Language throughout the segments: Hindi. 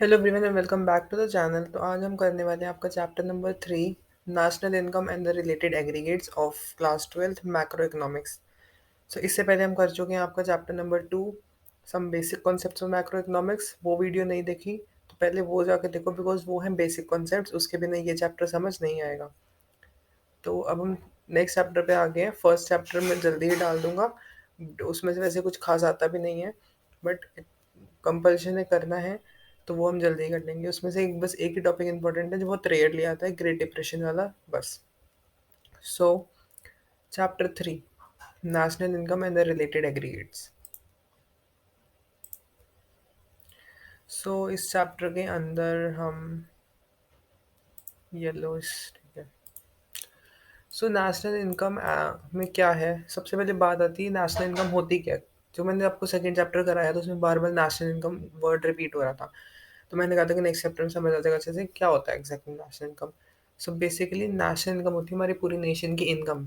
Hello everyone and welcome back to the channel. तो आज हम करने वाले हैं आपका chapter number 3, national income and the related aggregates of class 12 macro economics. So इससे पहले हम कर चुके हैं आपका chapter number 2, some basic concepts of macro economics. वो वीडियो नहीं देखी तो पहले वो जाके देखो, बिकॉज वो हैं बेसिक कॉन्सेप्ट्स, उसके बिना ये चैप्टर समझ नहीं आएगा। तो अब हम नेक्स्ट चैप्टर पे आ गए हैं। फर्स्ट चैप्टर में जल्दी ही डाल दूंगा, उसमें से वैसे कुछ खास आता भी नहीं है, बट कंपल्शन है करना है, तो वो हम जल्दी ही कर लेंगे। उसमें से बस एक ही टॉपिक इंपॉर्टेंट है जो बहुत रेयरली आता है, ग्रेट डिप्रेशन वाला, बस। So chapter 3, national income and the related aggregates. So इस चैप्टर के अंदर हम येलो, ठीक है। सो नेशनल इनकम में क्या है, सबसे पहले बात आती है नेशनल इनकम होती क्या है। जो मैंने आपको सेकंड चैप्टर कराया था उसमें बार बार नेशनल इनकम वर्ड रिपीट हो रहा था, तो मैंने कहा था कि नेक्स्ट चैप्टर में समझ आ जाएगा अच्छे से क्या होता है exactly national income. So basically national income होती है हमारी पूरी नेशन की इनकम।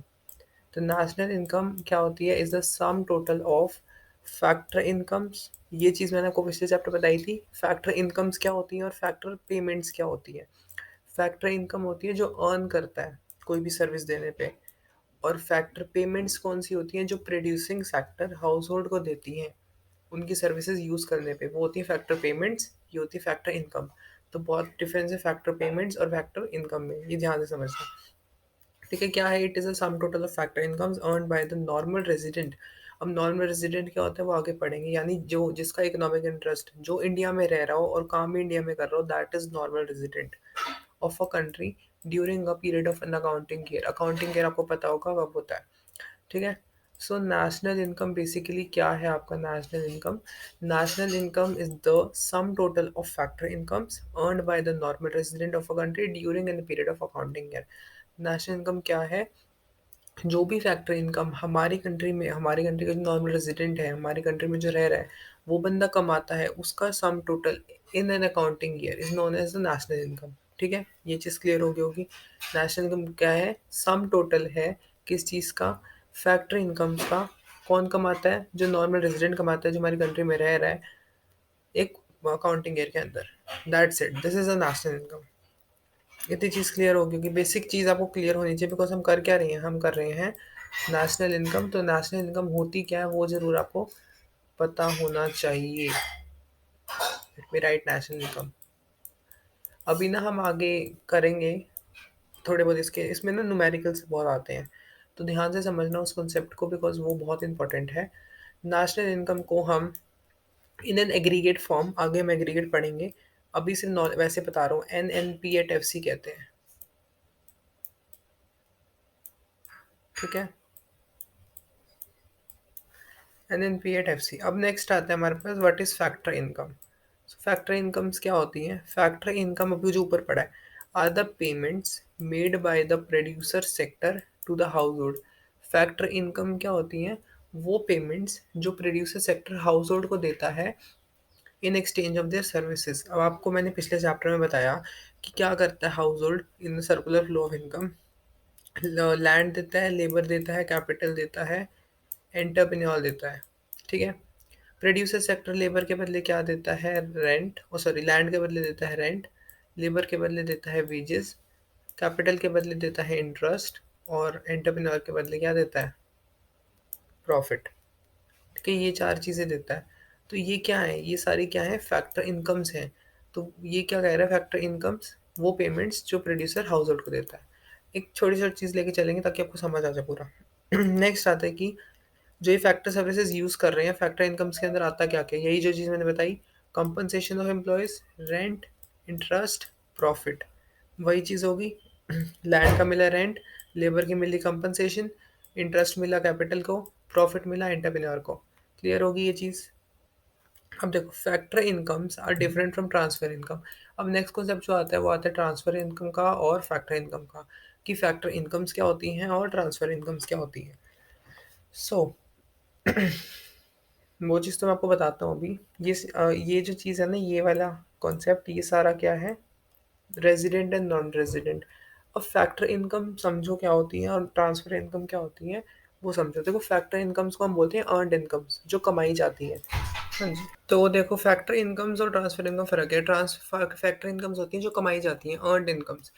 तो नेशनल इनकम क्या होती है, is the sum total of factor incomes. ये चीज़ मैंने आपको पिछले चैप्टर बताई थी, फैक्टर इनकम्स क्या होती हैं और फैक्टर पेमेंट्स क्या होती है। फैक्टर इनकम होती है जो अर्न करता है कोई भी सर्विस देने पे, और फैक्टर पेमेंट्स कौन सी होती हैं, जो प्रोड्यूसिंग सेक्टर हाउस होल्ड को देती हैं उनकी सर्विसेज यूज़ करने पे, वो होती है फैक्टर पेमेंट्स, ये होती है फैक्टर इनकम। तो बहुत डिफरेंस है फैक्टर पेमेंट्स और फैक्टर इनकम में, ये ध्यान से समझना। ठीक है, क्या है, it is a some total of factor incomes earned by the normal resident. अब नॉर्मल रेजिडेंट क्या होता है वो आगे पढ़ेंगे, यानी जो जिसका इकोनॉमिक इंटरेस्ट जो इंडिया में रह रहा हो और काम भी इंडिया में कर रहा हो, that is normal resident of a country during a period of N accounting year. Accounting year आपको पता होगा कब होता है, ठीक है। सो नेशनल इनकम बेसिकली क्या है आपका, national income, national income is the sum total of factor incomes earned by the normal resident of a country during an period of accounting year. National income क्या है, जो भी फैक्टर इनकम हमारी कंट्री में, हमारी कंट्री का जो नॉर्मल रेजिडेंट है, हमारी कंट्री में जो रह रहा है, वो बंदा कमाता है, उसका sum total in an accounting year is known as the national income. ठीक है, ये चीज़ क्लियर हो गई होगी। नेशनल इनकम क्या है, सम टोटल है किस चीज़ का, फैक्टर इनकम्स का। कौन कमाता है, जो नॉर्मल रेजिडेंट कमाता है, जो हमारी कंट्री में रह रहा है एक अकाउंटिंग ईयर के अंदर। That's it, this is a national income. इतनी चीज़ क्लियर होगी कि बेसिक चीज़ आपको क्लियर होनी चाहिए, बिकॉज हम कर क्या रहे हैं, हम कर रहे हैं नेशनल इनकम। तो नेशनल इनकम होती क्या है वो ज़रूर आपको पता होना चाहिए। Let me right national income. अभी ना हम आगे करेंगे थोड़े बहुत इसके, इसमें ना न्यूमेरिकल्स बहुत आते हैं, तो ध्यान से समझना उस कॉन्सेप्ट को, बिकॉज वो बहुत इंपॉर्टेंट है। नेशनल इनकम को हम इन एन एग्रीगेट फॉर्म, आगे हम एग्रीगेट पढ़ेंगे, अभी सिर्फ वैसे बता रहा हूँ, NNP@FC कहते हैं। ठीक है, NNP@FC। अब नेक्स्ट आता है हमारे पास, what is factor income. Factor incomes क्या होती हैं, फैक्टर इनकम अभी जो ऊपर पड़ा है, are the payments made by the producer sector to the household. Factor income क्या होती हैं, वो पेमेंट्स जो प्रोड्यूसर सेक्टर हाउस होल्ड को देता है in exchange of their services. अब आपको मैंने पिछले चैप्टर में बताया कि क्या करता है house hold in circular flow of income. Land देता है, लेबर देता है, कैपिटल देता है, एंटरप्रेन्योर देता है। ठीक है, प्रोड्यूसर सेक्टर लेबर के बदले क्या देता है, रेंट, ओ सॉरी, लैंड के बदले देता है रेंट, लेबर के बदले देता है वेजेस, कैपिटल के बदले देता है इंटरेस्ट, और एंटरप्रेन्योर के बदले क्या देता है, प्रॉफिट। ठीक है, ये चार चीज़ें देता है। तो ये क्या है, ये सारी क्या है, फैक्टर इनकम्स हैं। तो ये क्या कह रहा है, फैक्टर इनकम्स वो पेमेंट्स जो प्रोड्यूसर हाउस होल्ड को देता है। एक छोटी छोटी चीज़ लेके चलेंगे ताकि आपको समझ आ जाए पूरा। नेक्स्ट आता है कि जो ये फैक्टर सर्विसेज यूज़ कर रहे हैं, फैक्टर इनकम्स के अंदर आता क्या क्या, यही जो चीज़ मैंने बताई, compensation of employees, rent, interest, profit, वही चीज़ होगी। लैंड का मिला रेंट, लेबर की मिली कंपनसेशन, इंटरेस्ट मिला कैपिटल को, प्रॉफिट मिला एंटरप्रेन्योर को। क्लियर होगी ये चीज़। अब देखो, factor incomes are different from transfer income. अब नेक्स्ट कॉन्सेप्ट जो आता है वो आता है ट्रांसफर इनकम का और फैक्टर इनकम का, कि फैक्टर इनकम्स क्या होती हैं और ट्रांसफर इनकम्स क्या होती हैं। सो वो चीज़ तो मैं आपको बताता हूँ अभी। ये जो चीज़ है ना, ये वाला कॉन्सेप्ट, ये सारा क्या है, रेजिडेंट एंड नॉन रेजिडेंट। अब फैक्टर इनकम समझो क्या होती है और ट्रांसफर इनकम क्या होती है वो समझो। देखो, फैक्टर इनकम्स को हम बोलते हैं अर्नड इनकम्स, जो कमाई जाती है। हाँ जी। तो देखो फैक्टर इनकम्स और ट्रांसफर इनकम फ़र्क है। फैक्टर इनकम्स होती हैं जो कमाई जाती हैं, अर्न्ड इनकम्स।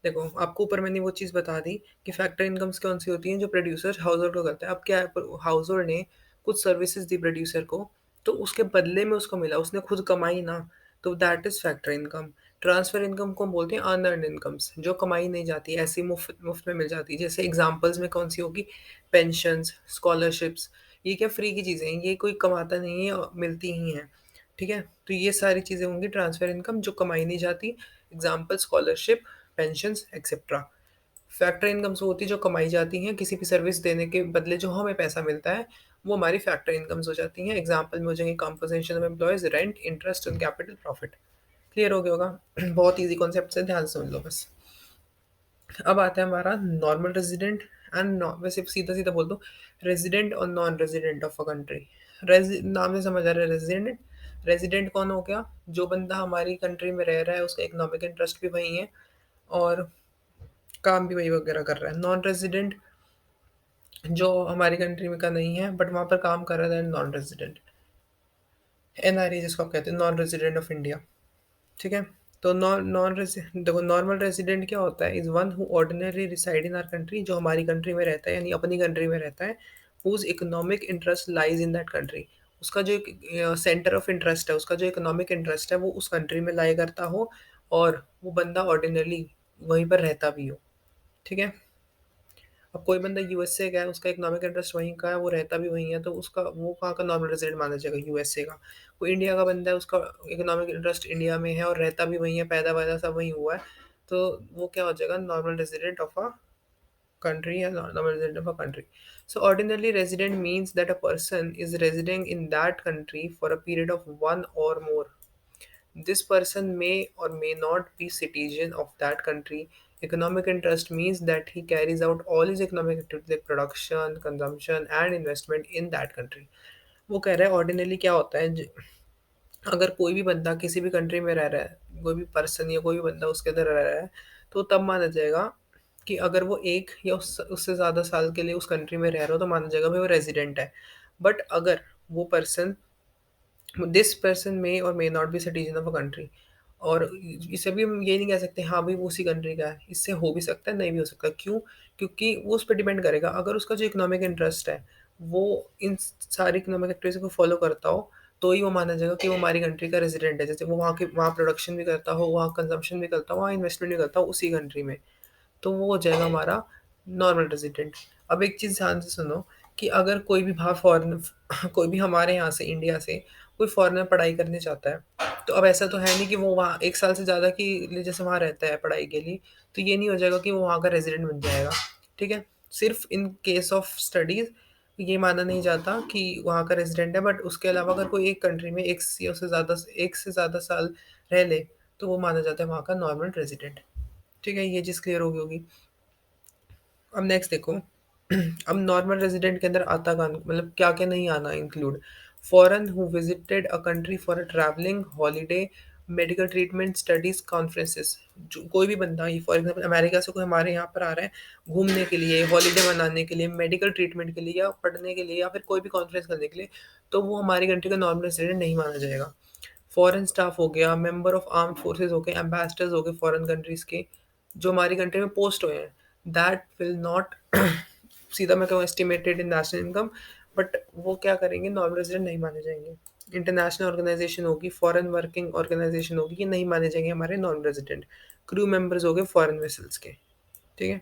देखो आपको ऊपर मैंने वो चीज़ बता दी कि फैक्टर इनकम्स कौन-सी होती हैं जो प्रोड्यूसर हाउस होल्ड को करता है। अब क्या है हाउस होल्ड ने कुछ सर्विसेज़ दी प्रोड्यूसर को, तो उसके बदले में उसको मिला, उसने खुद कमाई ना, तो that is factor income. Transfer income को हम बोलते हैं अनअर्न्ड इनकम्स, जो कमाई नहीं जाती, ऐसे ही मुफ़्त मुफ़्त में मिल जाती है। जैसे एग्ज़ाम्पल्स में कौन-सी होगी, पेंशन्स, स्कॉलरशिप्स, ये क्या फ्री की चीज़ें हैं, ये कोई कमाता नहीं है मिलती ही हैं, ठीक है? तो ये सारी चीज़ें होंगी ट्रांसफ़र इनकम जो कमाई नहीं जाती, example scholarship, pensions etcetera. Factor incomes वो होती है जो कमाई जाती हैं, किसी भी सर्विस देने के बदले जो हमें पैसा मिलता है, वो हमारी फैक्टर इनकम्स हो जाती हैं। एग्ज़ाम्पल में हो जाएँगे compensation of employees, rent, interest on capital, profit. Clear हो गया होगा? बहुत ईज़ी कॉन्सेप्ट है, ध्यान से समझ लो बस। अब आता है हमारा नॉर्मल रेज़िडेंट एंड नॉ वैसे सीधा-सीधा बोल दूँ, रेज़िडेंट और non resident of a country. नाम से समझ आ रहा है रेज़िडेंट, रेज़िडेंट कौन हो गया? जो बंदा हमारी कंट्री में रह रहा है, उसका इकोनॉमिक इंटरेस्ट भी वहीं है और काम भी वही वगैरह कर रहा है। नॉन रेज़िडेंट जो हमारी कंट्री में का नहीं है बट वहाँ पर काम कर रहा है, नॉन रेज़िडेंट। एनआरई जिसको आप कहते हैं, नॉन रेज़िडेंट ऑफ इंडिया। ठीक है? तो नॉन नॉन रेज़ि देखो नॉर्मल रेज़िडेंट क्या होता है? Is one who ordinary reside in our country, जो हमारी कंट्री में रहता है यानी अपनी कंट्री में रहता है, who's economic interest lies in that country. उसका जो एक सेंटर ऑफ इंटरेस्ट है, उसका जो इकोनॉमिक इंटरेस्ट है वो उस कंट्री में लाया करता हो और वो बंदा ऑर्डिनरली वहीं पर रहता भी हो। ठीक है? अब कोई बंदा यूएसए का है, उसका इकोनॉमिक इंटरेस्ट वहीं का है, वो रहता भी वहीं है, तो उसका वो कहाँ का नॉर्मल रेज़िडेंट माना जाएगा? यूएसए का। कोई इंडिया का बंदा है, उसका इकोनॉमिक इंटरेस्ट इंडिया में है और रहता भी वहीं है, पैदा-वैदा सब वहीं हुआ है, तो वो क्या हो जाएगा? Normal resident of a country and not the resident of a country. So ordinarily resident means that a person is residing in that country for a period of one or more. This person may or may not be citizen of that country. Economic interest means that he carries out all his economic activities like production, consumption and investment in that country. वो कह रहा है ऑर्डिनरली क्या होता है अगर कोई भी बंदा किसी भी कंट्री में रह रहा है, कोई भी पर्सन या कोई भी बंदा उसके अंदर रह रहा है, तो तब माना जाएगा कि अगर वो 1 या उससे ज़्यादा साल के लिए उस कंट्री में रह रहा हो तो माना जाएगा भाई वो रेज़िडेंट है। बट अगर वो पर्सन दिस पर्सन मे और may not be citizen of a country और इसे भी हम ये नहीं कह सकते हाँ भाई वो उसी कंट्री का है, इससे हो भी सकता है नहीं भी हो सकता। क्यों? क्योंकि वो उस पर डिपेंड करेगा। अगर उसका जो इकोनॉमिक इंटरेस्ट है वो इन सारी इकोनॉमिक एक्टिविटीज को फॉलो करता हो तो ही वो माना जाएगा कि वो हमारी कंट्री का रेजिडेंट है। जैसे वो वहाँ प्रोडक्शन भी करता हो, वहाँ कंजम्पशन भी करता हो, वहाँ इन्वेस्टमेंट भी करता हो उसी कंट्री में, तो वो हो जाएगा हमारा नॉर्मल रेज़िडेंट। अब एक चीज़ ध्यान से सुनो कि अगर कोई भी बाहर फ़ॉरेन कोई भी हमारे यहाँ से इंडिया से कोई फ़ॉरेनर पढ़ाई करने चाहता है, तो अब ऐसा तो है नहीं कि वो वहाँ 1 साल से ज़्यादा के लिए जैसे वहाँ रहता है पढ़ाई के लिए, तो ये नहीं हो जाएगा कि वो वहाँ का रेज़िडेंट बन जाएगा, ठीक है? सिर्फ़ इन केस ऑफ स्टडीज़ ये माना नहीं जाता कि वहाँ का रेज़िडेंट है, बट उसके अलावा अगर कोई एक कंट्री में 1 से ज़्यादा साल रह ले, तो वो माना जाता है वहाँ का नॉर्मल रेज़िडेंट। ठीक है? ये चीज़ क्लियर हो गई होगी। अब नेक्स्ट देखो अब नॉर्मल रेजिडेंट के अंदर आता कौन मतलब क्या-क्या नहीं आना include foreign who visited a country for a travelling holiday medical treatment studies conferences जो कोई भी बंदा ये फॉर एग्जांपल अमेरिका से कोई हमारे यहाँ पर आ रहा है घूमने के लिए हॉलिडे मनाने के लिए मेडिकल ट्रीटमेंट के लिए या पढ़ने के लिए या फिर कोई भी कॉन्फ्रेंस करने के लिए तो वो हमारी कंट्री का नॉर्मल रेजिडेंट नहीं माना जाएगा। फॉरेन स्टाफ हो गया, मेंबर ऑफ आर्म्ड फोर्सेस हो गए, एम्बेसडर्स हो गए फॉरेन कंट्रीज के जो हमारी कंट्री में पोस्ट हुए हैं, दैट विल नॉट सीधा मैं कहूँ estimated in national income, but वो क्या करेंगे नॉन रेजिडेंट नहीं माने जाएंगे। इंटरनेशनल ऑर्गेनाइजेशन होगी, फॉरेन वर्किंग ऑर्गेनाइजेशन होगी, ये नहीं माने जाएंगे हमारे नॉन रेजिडेंट। क्रू मेंबर्स हो गए फॉरेन वेसल्स के, ठीक है।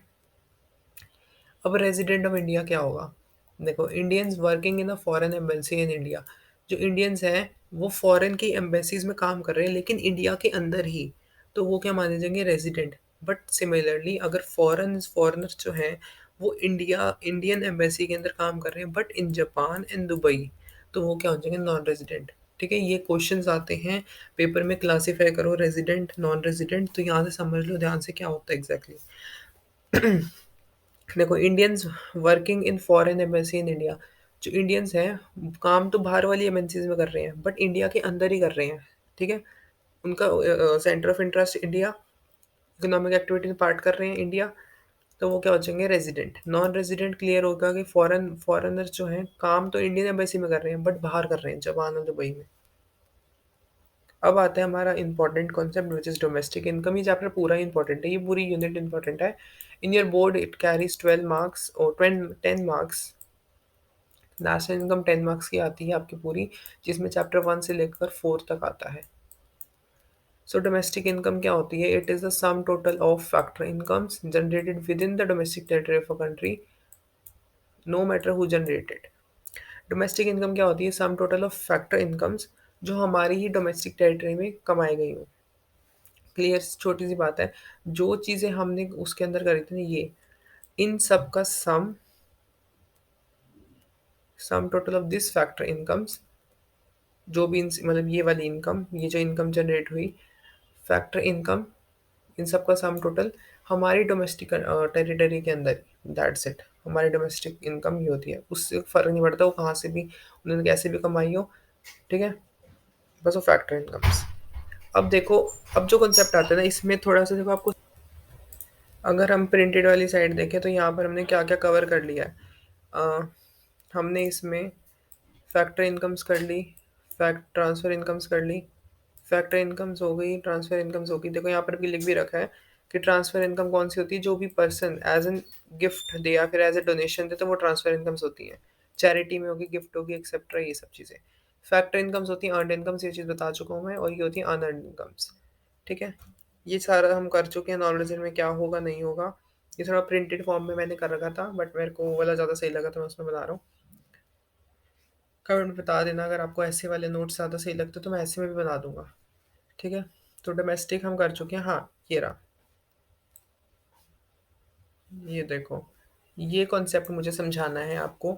अब रेजिडेंट ऑफ इंडिया क्या होगा? देखो Indians working in a foreign embassy in India, जो इंडियंस हैं वो फॉरेन की एम्बेसीज में काम कर रहे हैं लेकिन इंडिया के अंदर ही, तो वो क्या माने जाएंगे रेजिडेंट। बट सिमिलरली अगर फॉरेनर्स जो हैं वो इंडियन एम्बेसी के अंदर काम कर रहे हैं but in Japan and Dubai, तो वो क्या हो जाएंगे नॉन रेजिडेंट। ठीक है, ये क्वेश्चंस आते हैं पेपर में, क्लासीफाई करो रेजिडेंट नॉन रेजिडेंट, तो यहाँ से समझ लो ध्यान से क्या होता है एग्जैक्टली। देखो Indians working in foreign embassy in India, जो इंडियंस हैं काम तो बाहर वाली एमएनसीज में कर रहे हैं बट इंडिया के अंदर ही कर रहे हैं, ठीक है। उनका centre of interest India, economic activity में पार्ट कर रहे हैं इंडिया, तो वो क्या बचेंगे रेज़िडेंट। नॉन रेज़िडेंट क्लियर होगा कि फॉरेनर जो हैं काम तो इंडियन एम्बेसी में कर रहे हैं बट बाहर कर रहे हैं, जापान और दुबई में। अब आता है हमारा important concept which is domestic income. ये चैप्टर पूरा ही इम्पोर्टेंट है, ये पूरी यूनिट इम्पोर्टेंट है। In your board it Carey's 12 marks और 10 मार्क्स। नेशनल इनकम 10 मार्क्स की आती है आपकी पूरी, जिसमें चैप्टर 1 से लेकर 4 तक आता है। सो डोमेस्टिक इनकम क्या होती है? It is the sum total of factor incomes generated within the domestic territory of a country, no matter who generated. Domestic income क्या होती है? Sum total of factor incomes जो हमारी ही डोमेस्टिक टेरिटरी में कमाई गई हो। क्लियर, छोटी सी बात है। जो चीज़ें हमने उसके अंदर करी थी ना, ये इन सब का सम total of this factor incomes, जो भी मतलब ये वाली इनकम, ये जो इनकम जनरेट हुई फैक्टर इनकम, इन सब का सम टोटल हमारी डोमेस्टिक टेरिटरी के अंदर, दैट्स इट। हमारी डोमेस्टिक इनकम ये होती है, उससे फ़र्क नहीं पड़ता वो कहाँ से भी, उन्होंने कैसे भी कमाई हो, ठीक है। बस वो फैक्टर इनकम्स। अब देखो, अब जो कॉन्सेप्ट आता है ना इसमें थोड़ा सा देखो आपको, अगर हम प्रिंटेड वाली साइड देखें तो यहाँ पर हमने क्या क्या कवर कर लिया है। हमने इसमें फैक्टर इनकम्स कर ली, फैक्ट ट्रांसफ़र इनकम्स कर ली, फैक्टर इनकम्स हो गई, ट्रांसफ़र इनकम्स हो गई। देखो यहाँ पर भी लिख भी रखा है कि ट्रांसफ़र इनकम कौन सी होती है? जो भी पर्सन एज एन गिफ्ट दे या फिर एज ए डोनेशन दे तो वो ट्रांसफ़र इनकम्स होती हैं। चैरिटी में होगी, गिफ्ट होगी, एक्सेट्रा, ये सब चीज़ें। फैक्टर इनकम्स होती हैं अर्नड इनकम्स, ये चीज़ बता चुका हूँ मैं, और ये होती है अनअर्नड इनकम्स, ठीक है। ये सारा हम कर चुके हैं, नॉलेज में क्या होगा नहीं होगा। ये थोड़ा प्रिंटेड फॉर्म में मैंने कर रखा था बट मेरे को वो वाला ज़्यादा सही लगा तो मैं उसमें बता रहा हूँ। कमेंट में बता देना अगर आपको ऐसे वाले नोट्स ज़्यादा सही लगते तो मैं ऐसे में भी बना दूंगा, ठीक है। तो डोमेस्टिक हम कर चुके हैं, हाँ ये रहा, ये देखो, ये कॉन्सेप्ट मुझे समझाना है आपको।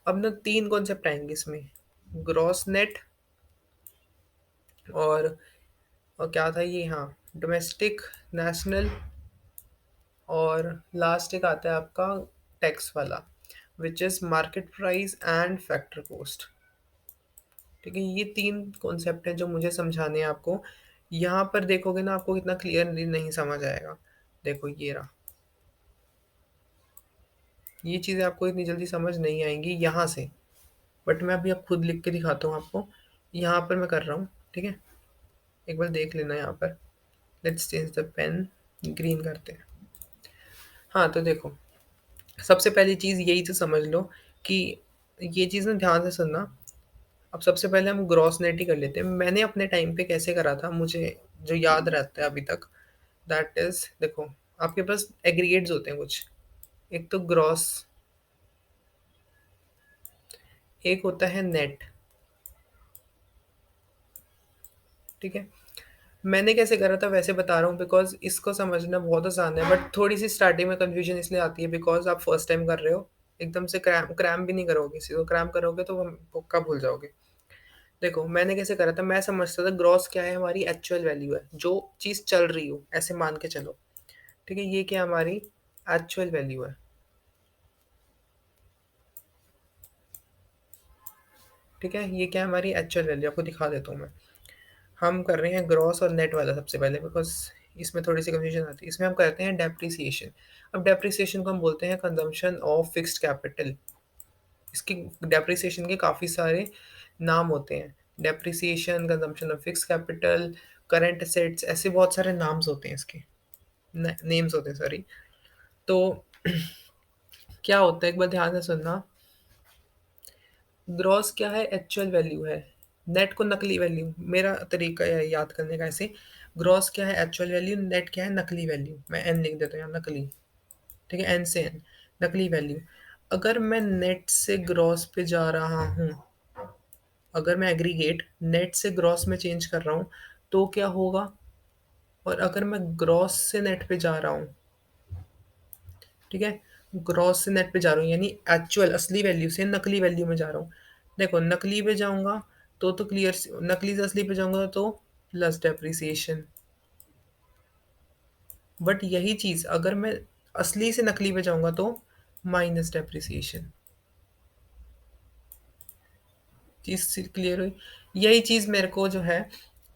अब ना 3 कॉन्सेप्ट आएंगे इसमें, ग्रॉस नेट, और क्या था ये, हाँ डोमेस्टिक, नेशनल, और लास्ट एक आता है आपका टैक्स वाला, which is market price and factor cost, ठीक है। ये 3 कॉन्सेप्ट हैं जो मुझे समझाने हैं आपको। यहाँ पर देखोगे ना आपको कितना क्लियरली नहीं समझ आएगा। देखो ये रहा, ये चीज़ें आपको इतनी जल्दी समझ नहीं आएंगी यहाँ से, बट मैं अभी अब खुद लिख के दिखाता हूँ आपको। यहाँ पर मैं कर रहा हूँ, ठीक है। एक बार देख लेना यहाँ पर। Let's change the pen, green करते हैं। हाँ तो देखो, सबसे पहली चीज़ यही तो समझ लो कि ये चीज़ ना ध्यान से सुनना। अब सबसे पहले हम ग्रॉस नेट ही कर लेते हैं। मैंने अपने टाइम पे कैसे करा था, मुझे जो याद रहता है अभी तक, दैट इज़, देखो आपके पास एग्रीगेट्स होते हैं कुछ, एक तो ग्रॉस, एक होता है नेट, ठीक है। मैंने कैसे करा था वैसे बता रहा हूँ बिकॉज़ इसको समझना बहुत आसान है, बट थोड़ी-सी स्टार्टिंग में कन्फ्यूजन इसलिए आती है बिकॉज़ आप फर्स्ट टाइम कर रहे हो। एकदम से क्रैम भी नहीं करोगे, किसी को क्रैम करोगे तो हम पक्का भूल जाओगे। देखो मैंने कैसे करा था, मैं समझता था ग्रॉस क्या है, हमारी एक्चुअल वैल्यू है, जो चीज़ चल रही हो, ऐसे मान के चलो, ठीक है। ये क्या है, हमारी एक्चुअल वैल्यू है, ठीक है। ये क्या है, हमारी एक्चुअल वैल्यू, आपको दिखा देता हूँ मैं। हम कर रहे हैं ग्रॉस और नेट वाला सबसे पहले बिकॉज़ इसमें थोड़ी-सी कन्फ्यूजन आती है। इसमें हम करते हैं डेप्रिसिएशन। अब डेप्रिसिएशन को हम बोलते हैं कंज़म्पशन ऑफ फिक्स्ड कैपिटल। इसकी डेप्रिसिएशन के काफ़ी सारे नाम होते हैं। Depreciation, consumption of fixed capital, current assets, ऐसे बहुत सारे नाम्स होते हैं इसके, न नेम्स होते हैं सॉरी। तो क्या होता है, एक बार ध्यान से सुनना। ग्रॉस क्या है, एक्चुअल वैल्यू है। नेट को नकली वैल्यू, मेरा तरीका है याद करने का ऐसे। ग्रॉस क्या है, एक्चुअल वैल्यू, नेट क्या है, नकली वैल्यू। मैं एन लिख देता हूँ यहाँ, नकली, ठीक है, एन से एन, नकली वैल्यू। अगर मैं नेट से ग्रॉस पे जा रहा हूँ, अगर मैं एग्रीगेट नेट से ग्रॉस में चेंज कर रहा हूँ तो क्या होगा, और अगर मैं ग्रॉस से नेट पे जा रहा हूँ, ठीक है, ग्रॉस से नेट पे जा रहा हूँ यानी एक्चुअल असली वैल्यू से नकली वैल्यू में जा रहा हूँ। देखो नकली पे जाऊंगा तो क्लियर, नकली से असली पे जाऊंगा तो प्लस डेप्रिसिएशन। बट यही चीज अगर मैं असली से नकली पे जाऊंगा तो माइनस डेप्रिसिएशन। चीज क्लियर हुई? यही चीज मेरे को जो है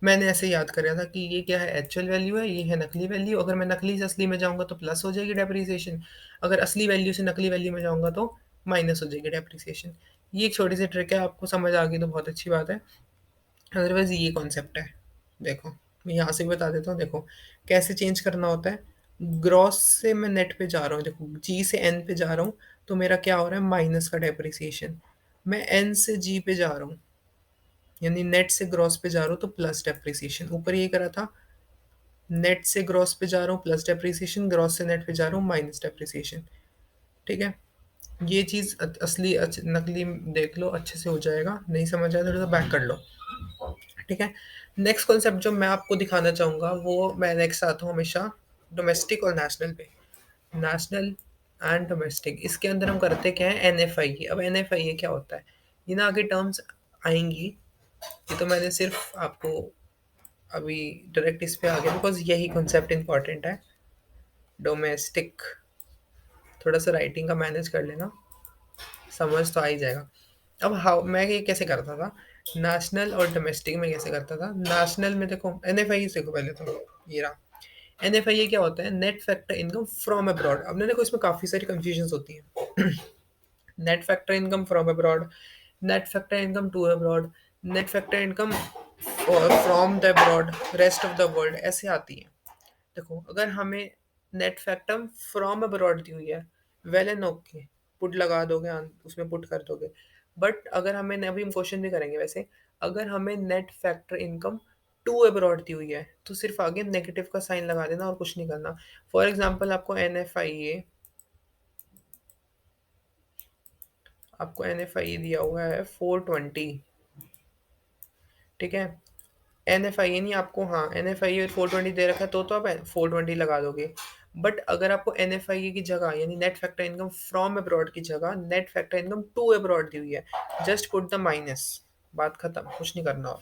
मैंने ऐसे याद करा था कि ये क्या है, एक्चुअल वैल्यू है, ये है नकली वैल्यू। अगर मैं नकली से असली में जाऊँगा तो प्लस हो जाएगी डेप्रिसिएशन, अगर असली वैल्यू से नकली वैल्यू में जाऊँगा तो माइनस हो जाएगी डेप्रिसिएशन। ये एक छोटी सी ट्रिक है, आपको समझ आ गई तो बहुत अच्छी बात है, अदरवाइज़ ये कॉन्सेप्ट है। देखो, मैं यहाँ से भी बता देता हूँ, देखो कैसे चेंज करना होता है। ग्रॉस से मैं नेट पे जा रहा हूँ, देखो जी से एन पे जा रहा हूँ, तो मेरा क्या हो रहा है, माइनस का डेप्रिसिएशन। मैं एन से जी पे जा रहा हूँ, यानी नेट से ग्रॉस पे जा रहा हूँ तो प्लस डेप्रिसिएशन। ऊपर ये करा था, नेट से ग्रॉस पे जा रहा हूँ प्लस डेप्रिसिएशन, ग्रॉस से नेट पे जा रहा हूँ माइनस डेप्रिसिएशन। ठीक है, ये चीज़ असली नकली देख लो, अच्छे से हो जाएगा। नहीं समझ आया थोड़ा सा बैक कर लो। ठीक है, नेक्स्ट कॉन्सेप्ट जो मैं आपको दिखाना चाहूँगा, वो मैं नेक्स्ट आता हूँ हमेशा डोमेस्टिक और नेशनल पे। नेशनल एंड डोमेस्टिक, इसके अंदर हम करते क्या है, एन एफ आई ए। अब एन एफ आई ए क्या होता है, ये ना आगे टर्म्स आएंगी, ये तो मैंने सिर्फ आपको अभी डायरेक्ट इस पे आ गया बिकॉज यही कॉन्सेप्ट इंपॉर्टेंट है। डोमेस्टिक, थोड़ा सा राइटिंग का मैनेज कर लेना, समझ तो आ ही जाएगा। अब हाउ मैं ये कैसे करता था, नेशनल और डोमेस्टिक में कैसे करता था। नेशनल में देखो एन एफ आई देखो पहले तो, ये रहा एन एफ आई ए। क्या होता है, net factor income from abroad. अब ना देखो इसमें काफ़ी सारी कन्फ्यूजन होती है। Net factor income from abroad, net factor income to abroad, net factor income from the abroad, rest of the world, ऐसे आती है। देखो अगर हमें नेट फैक्टम फ्रॉम अब्रॉड दी हुई है, वेल एंड ओके, पुट लगा दोगे, उसमें पुट कर दोगे। बट अगर हमें, अभी हम क्वेश्चन भी करेंगे वैसे, अगर हमें net factor income to abroad दी हुई है तो सिर्फ आगे नेगेटिव का साइन लगा देना और कुछ नहीं करना। फॉर एग्जाम्पल आपको एन एफ आई ए दिया हुआ है 420। ठीक है, एन एफ आई ए नहीं आपको, हाँ एन एफ आई ए 420 दे रखा है तो आप 420 लगा दोगे। बट अगर आपको एन एफ आई ए की जगह, यानी net factor income from abroad की जगह net factor income to abroad दी हुई है, जस्ट पुट द माइनस, बात खत्म, कुछ नहीं करना।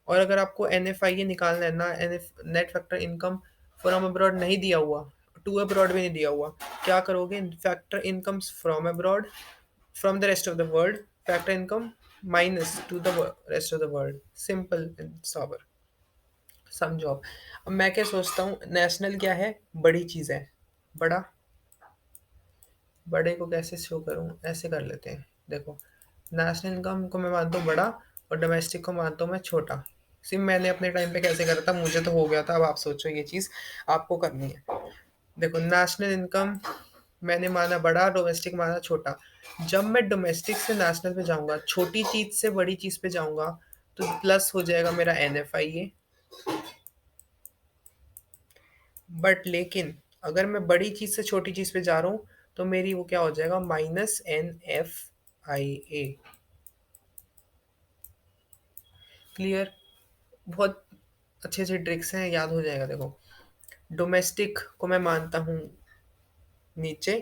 और अगर आपको एन एफ आई ए निकालना है ना, N F net factor income from abroad नहीं दिया हुआ, टू अब्रॉड भी नहीं दिया हुआ, क्या करोगे, factor incomes from abroad, from the rest of the world, factor income minus two the rest of the world, simple and sober, समझो। अब मैं क्या सोचता हूँ, नेशनल क्या है, बड़ी चीज़ है, बड़ा, बड़े को कैसे शो करूँ, ऐसे कर लेते हैं। देखो नेशनल इनकम को मैं मानता हूँ बड़ा और डोमेस्टिक को मानता हूँ मैं छोटा। सिर्फ मैंने अपने टाइम पे कैसे करा था, मुझे तो हो गया था, अब आप सोचो ये चीज़ आपको करनी है। देखो नेशनल इनकम मैंने माना बड़ा, डोमेस्टिक माना छोटा। जब मैं डोमेस्टिक से नेशनल पे जाऊंगा, छोटी चीज से बड़ी चीज पे जाऊंगा, तो प्लस हो जाएगा मेरा N F I A. But लेकिन अगर मैं बड़ी चीज से छोटी चीज पे जा रहा हूँ तो मेरी वो क्या हो जाएगा, minus N F I A. Clear, बहुत अच्छे अच्छे ट्रिक्स हैं, याद हो जाएगा। देखो डोमेस्टिक को मैं मानता हूँ नीचे,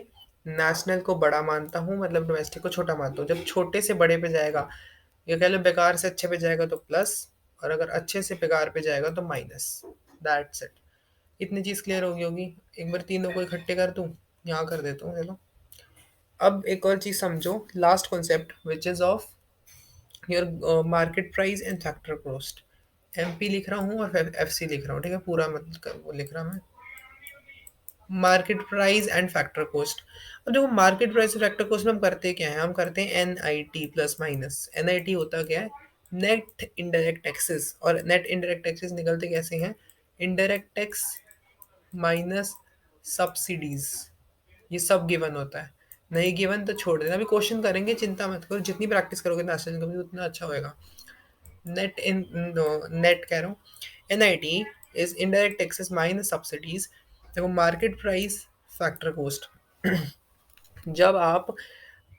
नेशनल को बड़ा मानता हूँ, मतलब डोमेस्टिक को छोटा मानता हूँ। जब छोटे से बड़े पे जाएगा, या कह लो बेकार से अच्छे पे जाएगा तो प्लस, और अगर अच्छे से बेकार पे जाएगा तो माइनस। दैट्स इट, इतनी चीज़ क्लियर होगी। एक बार तीनों को इकट्ठे कर दूँ, यहाँ कर देता हूँ, चलो। अब एक और चीज़ समझो, last concept which is of your market price and factor cost. M P लिख रहा हूँ और एफ सी लिख रहा हूँ, ठीक है, पूरा मतलब वो लिख रहा मैं, market price and factor cost. अब देखो मार्केट प्राइस और फैक्टर कॉस्ट में हम करते क्या है, हम करते हैं N I T plus minus. N I T होता क्या है, नेट इनडायरेक्ट टैक्सेस, और नेट इनडायरेक्ट टैक्सेस निकलते कैसे हैं, इनडायरेक्ट टैक्स माइनस सब्सिडीज। ये सब गिवन होता है, नहीं गिवन तो छोड़ देना, अभी क्वेश्चन करेंगे, चिंता मत करो, जितनी प्रैक्टिस करोगे नेशनल इनकम की उतना अच्छा होएगा। नेट इन, नेट कह रहा हूँ, N I T is indirect taxes minus subsidies. देखो मार्केट प्राइस, फैक्टर कॉस्ट, जब आप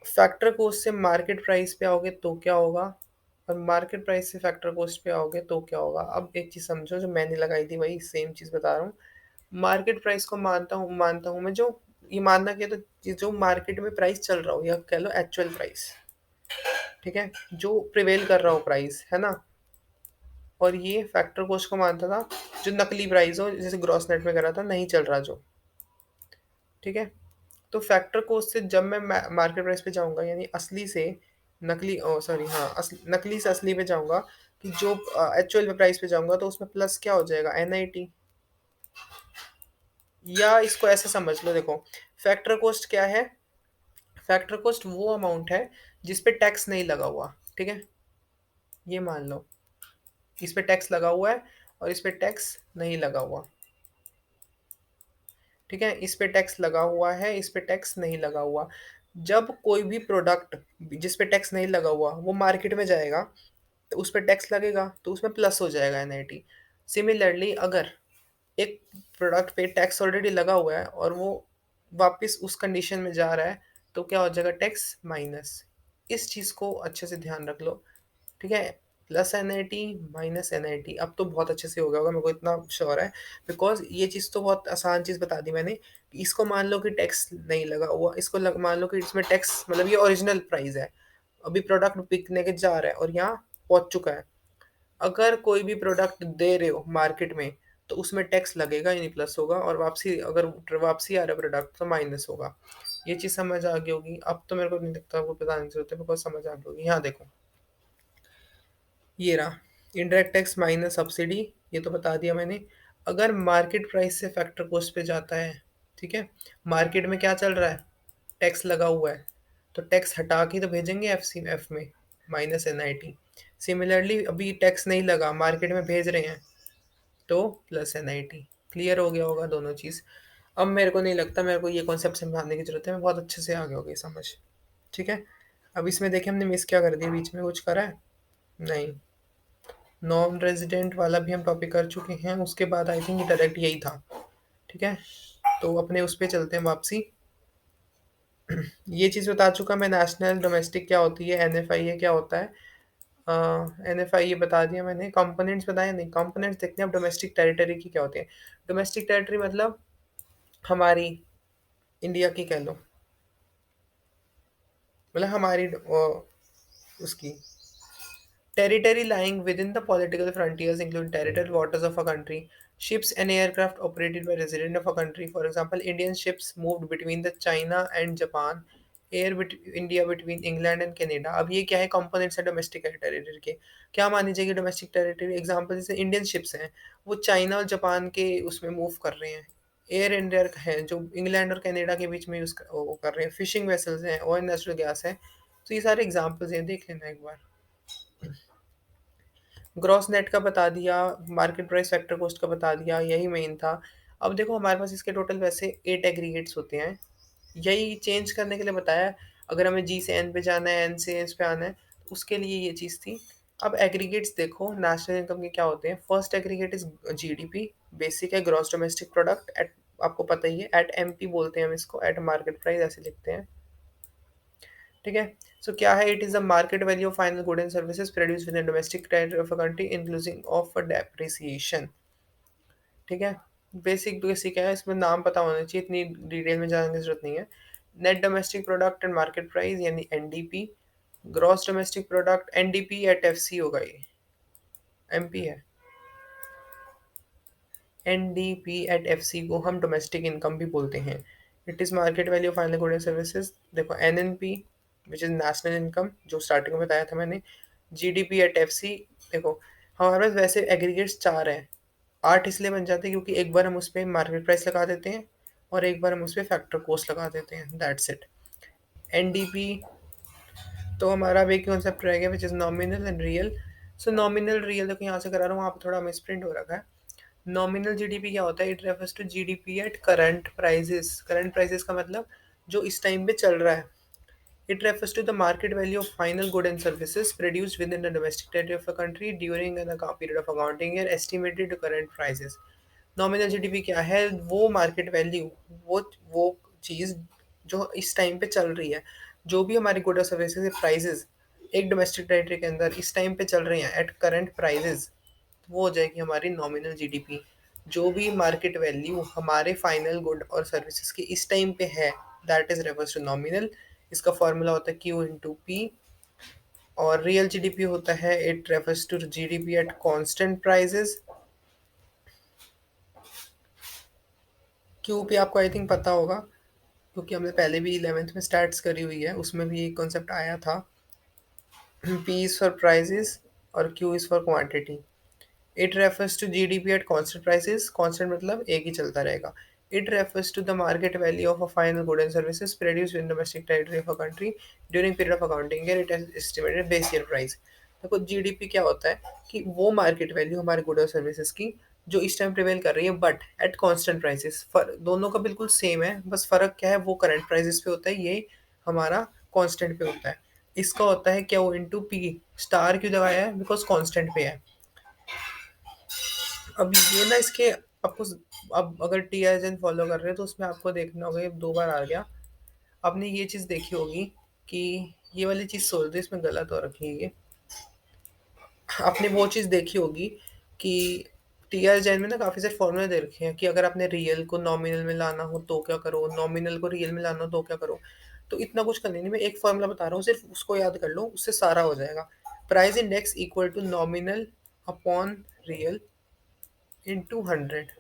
फैक्टर कॉस्ट से मार्केट प्राइस पे आओगे तो क्या होगा, और मार्केट प्राइस से फैक्टर कॉस्ट पे आओगे तो क्या होगा। अब एक चीज़ समझो, जो मैंने लगाई थी वही सेम चीज़ बता रहा हूँ। मार्केट प्राइस को मानता हूँ मैं, जो ये मानना क्या, तो जो मार्केट में प्राइस चल रहा हो, या कह लो एक्चुअल प्राइस, ठीक है, जो प्रिवेल कर रहा हो प्राइस, है ना। और ये फैक्टर कॉस्ट को मानता था जो नकली प्राइस हो, जैसे ग्रॉस नेट में करा था, नहीं चल रहा जो, ठीक है। तो फैक्टर कॉस्ट से जब मैं मार्केट प्राइस पे जाऊंगा, यानी असली से नकली, ओ सॉरी हाँ, नकली से असली पे जाऊंगा, जो एक्चुअल प्राइस पे जाऊंगा तो उसमें प्लस क्या हो जाएगा, NIT। या इसको ऐसे समझ लो, देखो फैक्टर कॉस्ट क्या है, फैक्टर कॉस्ट वो अमाउंट है जिस पे टैक्स नहीं लगा हुआ, ठीक है। ये मान लो इस पे टैक्स लगा हुआ है और इस पे टैक्स नहीं लगा हुआ, ठीक है। इस पे टैक्स लगा हुआ है, इस पे टैक्स नहीं लगा हुआ। जब कोई भी प्रोडक्ट जिस पे टैक्स नहीं लगा हुआ वो मार्केट में जाएगा तो उस पे टैक्स लगेगा, तो उसमें प्लस हो जाएगा NIT। सिमिलरली अगर एक प्रोडक्ट पे टैक्स ऑलरेडी लगा हुआ है और वो वापस उस कंडीशन में जा रहा है तो क्या हो जाएगा, टैक्स माइनस। इस चीज़ को अच्छे से ध्यान रख लो, ठीक है। प्लस NIT माइनस NIT, अब तो बहुत अच्छे से हो गया होगा, मेरे को इतना श्योर है, बिकॉज ये चीज़ तो बहुत आसान चीज़ बता दी मैंने। इसको मान लो कि टैक्स नहीं लगा हुआ, इसको मान लो कि इसमें टैक्स मतलब ये ओरिजिनल प्राइस है, अभी प्रोडक्ट बिकने के जा रहा है और यहाँ पहुंच चुका है। अगर कोई भी प्रोडक्ट दे रहे हो मार्केट में तो उसमें टैक्स लगेगा ही नहीं, प्लस होगा, और वापसी अगर वापसी आ रहा है प्रोडक्ट तो माइनस होगा। ये चीज़ समझ आ गई होगी, अब तो मेरे को नहीं लगता आपको बताने की जरूरत है, बिकॉज समझ आ गई होगी। यहाँ देखो ये रहा इनडायरेक्ट टैक्स माइनस सब्सिडी, ये तो बता दिया मैंने। अगर मार्केट प्राइस से फैक्टर कॉस्ट पे जाता है, ठीक है, मार्केट में क्या चल रहा है, टैक्स लगा हुआ है, तो टैक्स हटा के तो भेजेंगे FCF में, माइनस NIT। सिमिलरली अभी टैक्स नहीं लगा, मार्केट में भेज रहे हैं तो प्लस NIT। क्लियर हो गया होगा दोनों चीज़। अब मेरे को नहीं लगता मेरे को ये कॉन्सेप्ट समझाने की जरूरत है, मैं बहुत अच्छे से आगे हो गई समझ, ठीक है। अब इसमें देखिए हमने मिस क्या कर दिया, बीच में कुछ करा है, नहीं। नॉन रेजिडेंट वाला भी हम टॉपिक कर चुके हैं, उसके बाद आई थिंक डायरेक्ट यही था, ठीक है। तो अपने उस पे चलते हैं वापसी। ये चीज़ बता चुका मैं, नेशनल डोमेस्टिक क्या होती है, NFIA क्या होता है। NFIA बता दिया मैंने, कंपोनेंट्स बताए नहीं, कंपोनेंट्स देखते हैं अब डोमेस्टिक टेरिटरी की क्या होती है। डोमेस्टिक टेरिटरी मतलब हमारी इंडिया की कह लो, मतलब हमारी उसकी territory lying within the political frontiers include territorial waters of a country, ships and aircraft operated by residents of a country. For example, Indian ships moved between the China and Japan, India between England and Canada. अब ये क्या है, कंपोनेंट्स है डोमेस्टिक टेरिटरी के। क्या मानी जाएगी डोमेस्टिक टेरिटरी, एग्जांपल जैसे इंडियन शिप्स हैं वो चाइना और जापान के उसमें मूव कर रहे हैं। एयर इंडिया है जो इंग्लैंड और कनाडा के बीच में यूज वो कर रहे हैं। फिशिंग वेसल्स हैं, ऑयल नेचुरल गैस है। तो ये सारे एग्जांपल्स हैं, देख लेना एक बार। ग्रॉस नेट का बता दिया, मार्केट प्राइस फैक्टर कॉस्ट का बता दिया, यही मेन था। अब देखो हमारे पास इसके टोटल वैसे 8 एग्रीगेट्स होते हैं, यही चेंज करने के लिए बताया। अगर हमें G से N पे जाना है, N से S पे आना है, तो उसके लिए ये चीज़ थी। अब एग्रीगेट्स देखो नेशनल इनकम के क्या होते हैं। First aggregate is GDP, basic है ग्रॉस डोमेस्टिक प्रोडक्ट एट, आपको पता ही है, एट MP बोलते हैं हम इसको, एट मार्केट प्राइस ऐसे लिखते हैं, ठीक है। सो क्या है, it is the market value of final good and services produce with in domestic territory of a country including of depreciation, ठीक है। बेसिक बेसिक है, इसमें नाम पता होना चाहिए, इतनी डिटेल में जाने की जरूरत नहीं है। Net domestic product and market price यानी NDP, gross domestic product NDP at FC होगा, ये MP है। NDP एट FC को हम डोमेस्टिक इनकम भी बोलते हैं। It is market value of final good and services. देखो NNP which is national income, जो स्टार्टिंग में बताया था मैंने। GDP एट FC, देखो हमारे पास वैसे एग्रीगेट्स 4 हैं। 8 इसलिए बन जाते हैं क्योंकि एक बार हम उस पर मार्केट प्राइस लगा देते हैं और एक बार हम उस पर फैक्टर कॉस्ट लगा देते हैं, दैट्स इट। NDP तो हमारा अब एक कॉन्सेप्ट रह गया which is nominal and real. So nominal real देखो यहाँ से करा रहा हूँ, वहाँ पे थोड़ा मिसप्रिंट हो रखा है। नॉमिनल GDP क्या होता है, it refers to GDP at current prices. Current prices का मतलब जो इस टाइम पे चल रहा है। It refers to the market value of final good and services produced within the domestic territory of a country during the period of accounting year estimated to current prices. Nominal GDP क्या है, वो मार्केट वैल्यू, वो चीज़ जो इस टाइम पे चल रही है, जो भी हमारी गुड और सर्विसेज के प्राइजेस एक डोमेस्टिक टेरिटरी के अंदर इस टाइम पे चल रही हैं एट करंट प्राइजेस, वो हो जाएगी हमारी नॉमिनल GDP। जो भी मार्केट वैल्यू हमारे फाइनल गुड और सर्विसेज की इस टाइम पे है, that is refers to nominal. इसका फॉर्मूला होता है Q/P। और रियल GDP होता है, it refers to GDP at constant prices. Q पे आपको आई थिंक पता होगा, क्योंकि हमने पहले भी 11th में स्टार्ट्स करी हुई है, उसमें भी एक कॉन्सेप्ट आया था। P is for prices और Q is for quantity. It refers to GDP at constant prices, constant मतलब एक ही चलता रहेगा। It refers to the market value of a final good and services produced in domestic territory of a country during period of accounting year, it is estimated base year price. देखो जीडीपी क्या होता है कि वो मार्केट वैल्यू हमारे गुड और सर्विसेज की जो इस टाइम प्रिवेल कर रही है बट एट कांस्टेंट प्राइसेस, दोनों का बिल्कुल सेम है, बस फर्क क्या है वो करंट प्राइसेस पे होता है, ये हमारा कांस्टेंट पे होता है। इसका होता है क्या, वो इंटू पी, स्टार क्यों लगाया है, बिकॉज कांस्टेंट पे है। अब ये ना इसके आपको अब अगर टी आई एन फॉलो कर रहे हो तो उसमें आपको देखना होगा, ये 2 बार आ गया। आपने ये चीज़ देखी होगी कि ये वाली चीज़ सोच दो, इसमें गलत हो रखी है ये। आपने वो चीज़ देखी होगी कि टी आर जैन में ना काफ़ी सारे फॉर्मूले दे रखे हैं कि अगर आपने रियल को नॉमिनल में लाना हो तो क्या करो, नॉमिनल को रियल में लाना हो तो क्या करो। तो इतना कुछ करने नहीं, मैं एक फॉर्मूला बता रहा हूँ, सिर्फ उसको याद कर लो, उससे सारा हो जाएगा। Price index equal to nominal upon real into 100।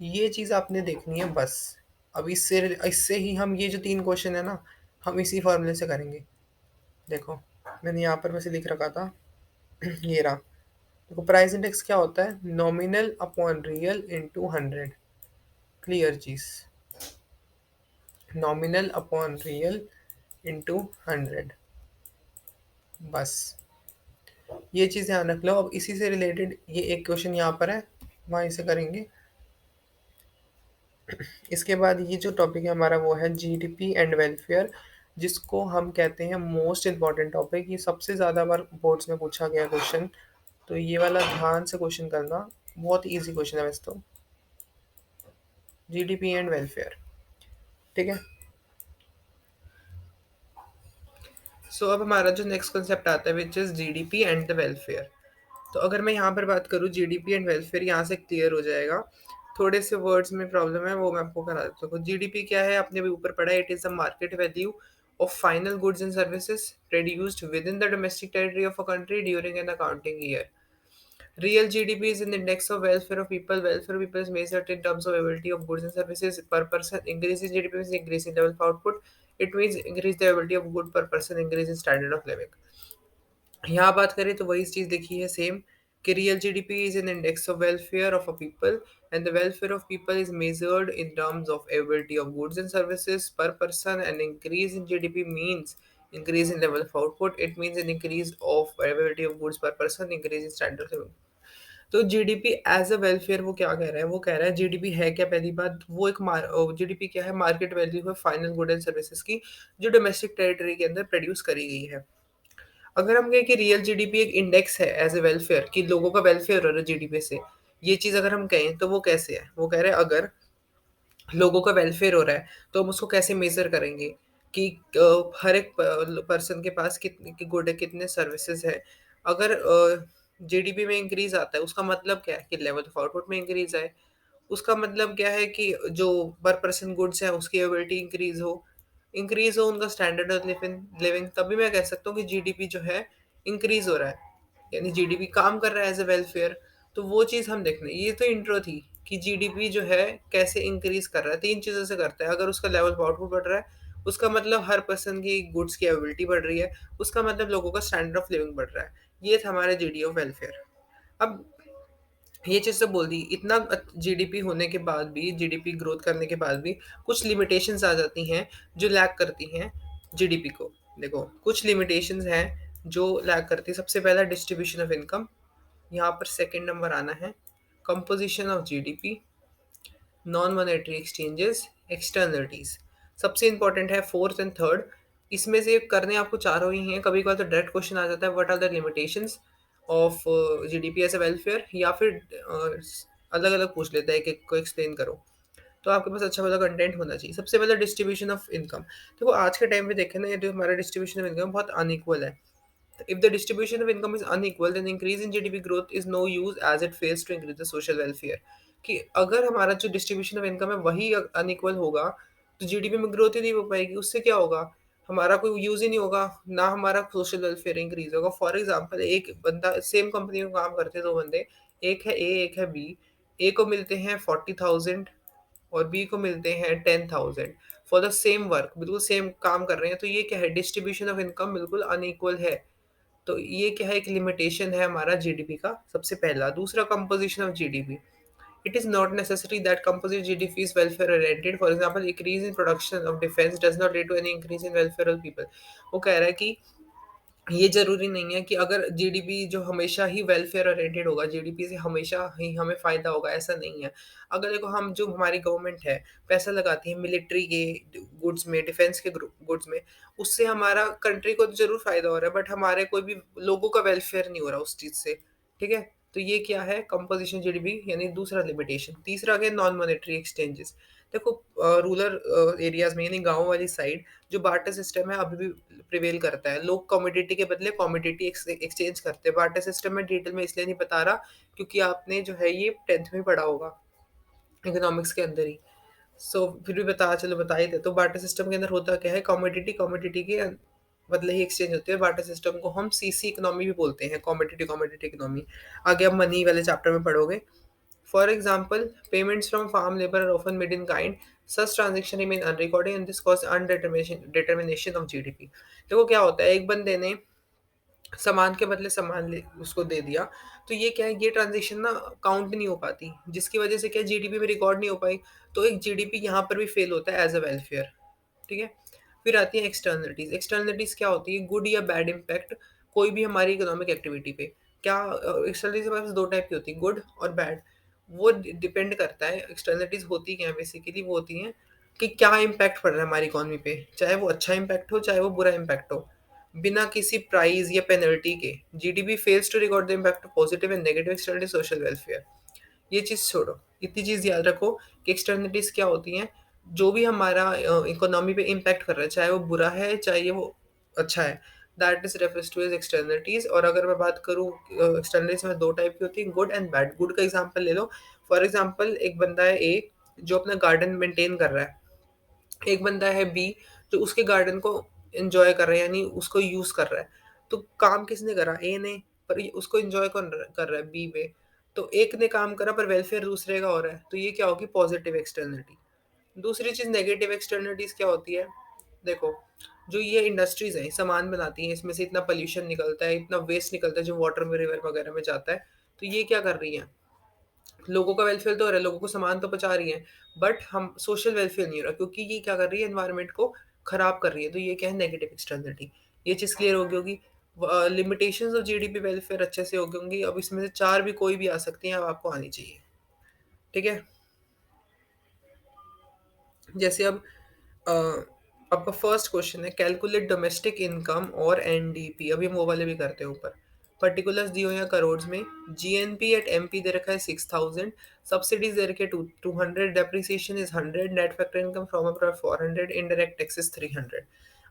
ये चीज़ आपने देखनी है बस। अब इससे इससे ही हम ये जो 3 क्वेश्चन है ना, हम इसी फॉर्मूले से करेंगे। देखो मैंने यहाँ पर वैसे लिख रखा था ये रहा। देखो प्राइस इंडेक्स क्या होता है, nominal upon real into 100। Clear चीज़, नॉमिनल अपॉन रियल इंटू 100, बस ये चीज़ ध्यान रख लो। अब इसी से रिलेटेड ये एक क्वेश्चन यहाँ पर है, वहाँ इसे करेंगे। इसके बाद ये जो टॉपिक है हमारा वो है जीडीपी एंड वेलफेयर, जिसको हम कहते हैं मोस्ट इम्पॉर्टेंट टॉपिक। ये सबसे ज़्यादा बार बोर्ड्स में पूछा गया क्वेश्चन, तो ये वाला ध्यान से क्वेश्चन करना, बहुत इजी क्वेश्चन है वैसे तो। जीडीपी एंड वेलफेयर, ठीक है। सो अब हमारा जो नेक्स्ट कंसेप्ट आता है which is GDP and the welfare. तो अगर मैं यहाँ पर बात करूँ जीडीपी एंड वेलफेयर, यहाँ से क्लियर हो जाएगा। थोड़े से वर्ड्स में प्रॉब्लम है, वो मैं आपको करा देता हूँ। जीडीपी क्या है, आपने भी ऊपर पढ़ा है, it is the market value of final goods and services produced within the domestic territory of a country during an accounting year. Real GDP is an index of welfare of people. Welfare of people is measured in terms of availability of goods and services per person. Increase in GDP means increase in level of output. It means increase the availability of good per person, increase in standard of living. यहाँ बात करें तो वही चीज़ देखी है सेम, कि real GDP is an index of welfare of a people and the welfare of people is measured in terms of availability of goods and services per person and increase in GDP means increase in level of output. It means an increase of availability of goods per person, increase in standard of living. तो जीडीपी एज अ वेलफेयर वो क्या कह रहा है, वो कह रहा है जीडीपी है क्या, पहली बात वो एक जीडीपी क्या है, मार्केट वैल्यू है फाइनल गुड एंड सर्विसेज की जो डोमेस्टिक टेरिटरी के अंदर प्रोड्यूस करी गई है। अगर हम कहें कि रियल जीडीपी एक इंडेक्स है एज ए वेलफेयर, कि लोगों का वेलफेयर हो रहा है जीडीपी से, ये चीज़ अगर हम कहें तो वो कैसे है, वो कह रहे हैं अगर लोगों का वेलफेयर हो रहा है तो हम उसको कैसे मेजर करेंगे कि हर एक पर्सन के पास कितने की गुड है, कितने सर्विसेज है। अगर जीडीपी में इंक्रीज आता है उसका मतलब क्या है कि लेवल ऑफ आउटपुट में इंक्रीज आए। उसका मतलब क्या है कि जो पर पर्सन गुड्स है उसकी एबिलिटी इंक्रीज हो उनका स्टैंडर्ड ऑफ लिविंग, तभी मैं कह सकता हूँ कि जीडीपी जो है इंक्रीज हो रहा है, यानी जीडीपी काम कर रहा है एज ए वेलफेयर। तो वो चीज़ हम देखने, ये तो इंट्रो थी कि जीडीपी जो है कैसे इंक्रीज कर रहा है, 3 चीज़ों से करता है। अगर उसका लेवल ऑफ आउटपुट बढ़ रहा है उसका मतलब हर पर्सन की गुड्स की अवेलेबिलिटी बढ़ रही है, उसका मतलब लोगों का स्टैंडर्ड ऑफ लिविंग बढ़ रहा है। ये था हमारा जीडी ऑफ वेलफेयर। अब ये चीज़ तो बोल दी, इतना जीडीपी होने के बाद भी, जीडीपी ग्रोथ करने के बाद भी कुछ लिमिटेशंस आ जाती हैं जो लैग करती हैं जीडीपी को। देखो कुछ लिमिटेशंस हैं जो लैग करती है। सबसे पहला डिस्ट्रीब्यूशन ऑफ इनकम, यहाँ पर सेकंड नंबर आना है। Composition of GDP, non monetary exchanges, externalities, सबसे इंपॉर्टेंट है फोर्थ एंड थर्ड। इसमें से करने आपको चारों ही हैं। कभी कभार तो डायरेक्ट क्वेश्चन आ जाता है what are the limitations of GDP as a welfare, या फिर अलग अलग पूछ लेता है कि को एक्सप्लेन करो। तो आपके पास अच्छा वाला कंटेंट होना चाहिए। सबसे पहले डिस्ट्रीब्यूशन ऑफ इनकम। देखो आज के टाइम पे देखें ना, ये जो हमारा डिस्ट्रीब्यूशन ऑफ इनकम बहुत अनइक्वल है। If the distribution of income is unequal, then increase in GDP growth is no use as it fails to increase the social welfare। कि अगर हमारा जो डिस्ट्रीब्यूशन ऑफ इनकम है वही अनइक्वल होगा तो जीडीपी में ग्रोथ ही नहीं हो पाएगी। उससे क्या होगा, हमारा कोई यूज ही नहीं होगा, ना हमारा सोशल वेलफेयर इंक्रीज होगा। फॉर एग्जांपल एक बंदा सेम कंपनी में काम करते हैं, 2 बंदे, एक है ए एक है बी। ए को मिलते हैं 40,000 और बी को मिलते हैं 10,000 फॉर द सेम वर्क, बिल्कुल सेम काम कर रहे हैं। तो ये क्या है, डिस्ट्रीब्यूशन ऑफ इनकम बिल्कुल अनइक्वल है। तो ये क्या है, एक लिमिटेशन है हमारा जीडीपी का, सबसे पहला। दूसरा, composition of GDP. It is not necessary that composite GDP is welfare oriented. For example, increase in production of defense does not lead to any increase in welfare of people. वो कह रहा है कि ये ज़रूरी नहीं है कि अगर जीडीपी जो हमेशा ही वेलफेयर ओरिएंटेड होगा, जीडीपी से हमेशा ही हमें फ़ायदा होगा, ऐसा नहीं है। अगर देखो, हम जो हमारी गवर्नमेंट है, पैसा लगाती है मिलिट्री के गुड्स में, डिफेंस के गुड्स में, उससे हमारा कंट्री को तो ज़रूर फ़ायदा हो रहा है, बट हमारे कोई भी लोगों का वेलफेयर नहीं हो रहा उस चीज़ से, ठीक है? तो ये क्या है, कंपोजिशन जीडीपी, यानी दूसरा लिमिटेशन। तीसरा क्या है, नॉन मॉनेटरी एक्सचेंजेस। देखो, रूरल एरियाज़ में, यानी गाँव वाली साइड, जो बार्टर सिस्टम है अभी भी प्रिवेल करता है। लोग कमोडिटी के बदले कमोडिटी एक्सचेंज करते हैं। बार्टर सिस्टम में डिटेल में इसलिए नहीं बता रहा, क्योंकि आपने जो है ये 10th में पढ़ा होगा, इकोनॉमिक्स के अंदर ही। फिर भी चलो बता ही देता हूँ। बार्टर सिस्टम के अंदर होता क्या है, कमोडिटी कमोडिटी के बदले ही एक्सचेंज होते हैं। बार्टर सिस्टम को हम सीसी इकोनॉमी भी बोलते हैं, कमोडिटी कमोडिटी इकोनॉमी। आगे आप मनी वाले चैप्टर में पढ़ोगे। For example, payments from farm labor are often made in kind. Such transactions remain unrecorded and this cause determination of GDP. देखो क्या होता है, एक बंदे ने सामान के बदले सामान उसको दे दिया, तो ये क्या है, ये ट्रांजेक्शन ना काउंट नहीं हो पाती, जिसकी वजह से क्या, जीडीपी में रिकॉर्ड नहीं हो पाई। तो एक जीडीपी यहाँ पर भी फेल होता है एज अ वेलफेयर, ठीक है? फिर आती है एक्सटर्नलिटीज। एक्सटर्नलिटीज क्या होती है, गुड या बैड इम्पैक्ट कोई भी हमारी इकोनॉमिक एक्टिविटी पे। क्या एक्सटर्नलिटीज हमारे पास दो टाइप की होती है, गुड और बैड। वो डिपेंड करता है, एक्सटर्नलिटीज होती क्या है बेसिकली, वो होती हैं कि क्या इम्पैक्ट पड़ रहा है हमारी इकोनॉमी पे, चाहे वो अच्छा इम्पैक्ट हो चाहे वो बुरा इम्पैक्ट हो। बिना किसी प्राइज या पेनल्टी के GDP fails to record the impact of positive and negative external social welfare. ये चीज़ छोड़ो, इतनी चीज़ याद रखो कि एक्सटर्नलिटीज क्या होती हैं, जो भी हमारा इकोनॉमी पे इम्पैक्ट कर रहा है, चाहे वो बुरा है चाहे वो अच्छा है, that is refers to as externalities. और अगर मैं बात करूँ, एक्सटर्नलिटीज में दो टाइप की होती है, गुड एंड बैड। गुड का एग्जांपल ले लो। फॉर एग्जांपल, एक बंदा है ए जो अपना गार्डन मेंटेन कर रहा है, एक बंदा है बी जो उसके गार्डन को एंजॉय कर रहा है, यानी उसको यूज कर रहा है। तो काम किसने करा, ए ने, पर उसको एंजॉय कौन कर रहा है, बी में। तो एक ने काम करा पर वेलफेयर दूसरे का हो रहा है, तो ये क्या होगी, पॉजिटिव एक्सटर्नलिटी। दूसरी चीज, नेगेटिव एक्सटर्नलिटीज क्या होती है, देखो, जो ये इंडस्ट्रीज हैं सामान बनाती हैं, इसमें से इतना पोल्यूशन निकलता है, इतना वेस्ट निकलता है जो वाटर में, रिवर वगैरह में जाता है। तो ये क्या कर रही है, लोगों का वेलफेयर तो हो रहा है, लोगों को सामान तो पहुंचा रही है, बट हम सोशल वेलफेयर नहीं हो रहा, क्योंकि ये क्या कर रही है, एनवायरनमेंट को खराब कर रही है। तो ये क्या है, नेगेटिव एक्सटर्नलिटी। ये चीज़ क्लियर होगी होगी। लिमिटेशंस ऑफ जीडीपी वेलफेयर अच्छे से होगी होंगी। अब इसमें से चार भी कोई भी आ सकती हैं, अब आपको आनी चाहिए, ठीक है? जैसे अब अ, आपका फर्स्ट क्वेश्चन है, कैलकुलेट डोमेस्टिक इनकम और एनडीपी। अभी हम वो वाले भी करते हैं ऊपर। पर्टिकुलर्स दिए हुए हैं करोड़ में। जीएनपी एट एमपी दे रखा है 6000, सब्सिडीज दे रखे 200, depreciation is 100, net factor income from abroad 400, indirect taxes 300।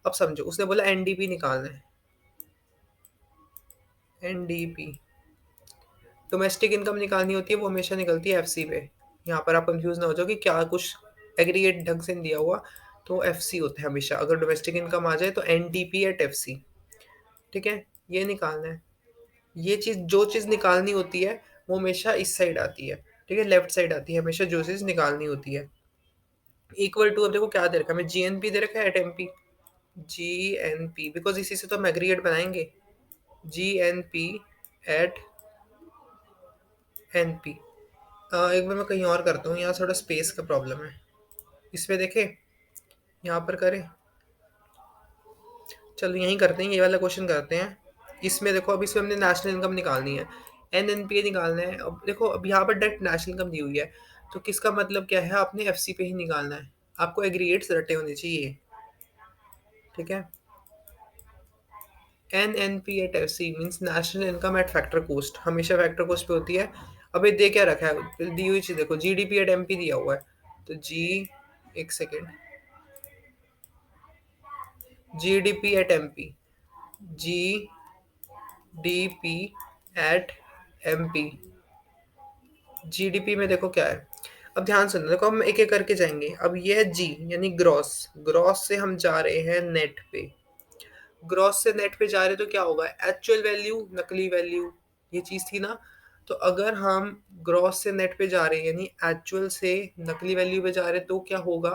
अब समझो, उसने बोला एनडीपी निकालना है। एनडीपी डोमेस्टिक इनकम निकालनी होती है, वो हमेशा निकलती है एफसी पे। यहाँ पर आप कंफ्यूज ना हो जाओ कि क्या कुछ एग्रीगेट ढंग से नहीं दिया हुआ, तो एफसी होता है हमेशा। अगर डोमेस्टिक इनकम आ जाए तो एनडीपी एट एफसी, ठीक है? ये निकालना है। ये चीज़, जो चीज़ निकालनी होती है वो हमेशा इस साइड आती है, ठीक है? लेफ्ट साइड आती है हमेशा, जो चीज़ निकालनी होती है। इक्वल टू, अब देखो क्या दे रखा है, हमें जीएनपी दे रखा है एट एमपी। जीएनपी, बिकॉज इसी से तो हम एग्रीगेट बनाएंगे। GNP at NP. एक बार मैं कहीं और करता हूँ, यहाँ थोड़ा स्पेस का प्रॉब्लम है। इसमें देखें, यहाँ पर करें, चलो यहीं करते हैं, ये वाला क्वेश्चन करते हैं। इसमें देखो, अब इसमें हमने नेशनल इनकम निकालनी है, एनएनपी निकालना है। अब देखो, अब यहाँ पर डायरेक्ट नेशनल इनकम दी हुई है, तो किसका मतलब क्या है, आपने एफसी पे ही निकालना है। आपको एग्रीगेट्स रटे होने चाहिए, ठीक है? NNP at FC means national income at factor cost, हमेशा फैक्टर कोस्ट पे होती है। अब ये दे क्या रखा है, दी हुई चीज देखो, जीडीपी एट एमपी दिया हुआ है, तो जी, एक second, GDP at MP, G D P at M P. GDP में देखो क्या है, अब ध्यान सुनो, देखो हम एक एक करके जाएंगे। अब ये है जी, यानी ग्रॉस। ग्रॉस से हम जा रहे हैं नेट पे। ग्रॉस से नेट पे जा रहे हैं तो क्या होगा, एक्चुअल वैल्यू, नकली वैल्यू, ये चीज थी ना। तो अगर हम ग्रॉस से नेट पे जा रहे हैं, यानी एक्चुअल से नकली वैल्यू पे जा रहे हैं, तो क्या होगा,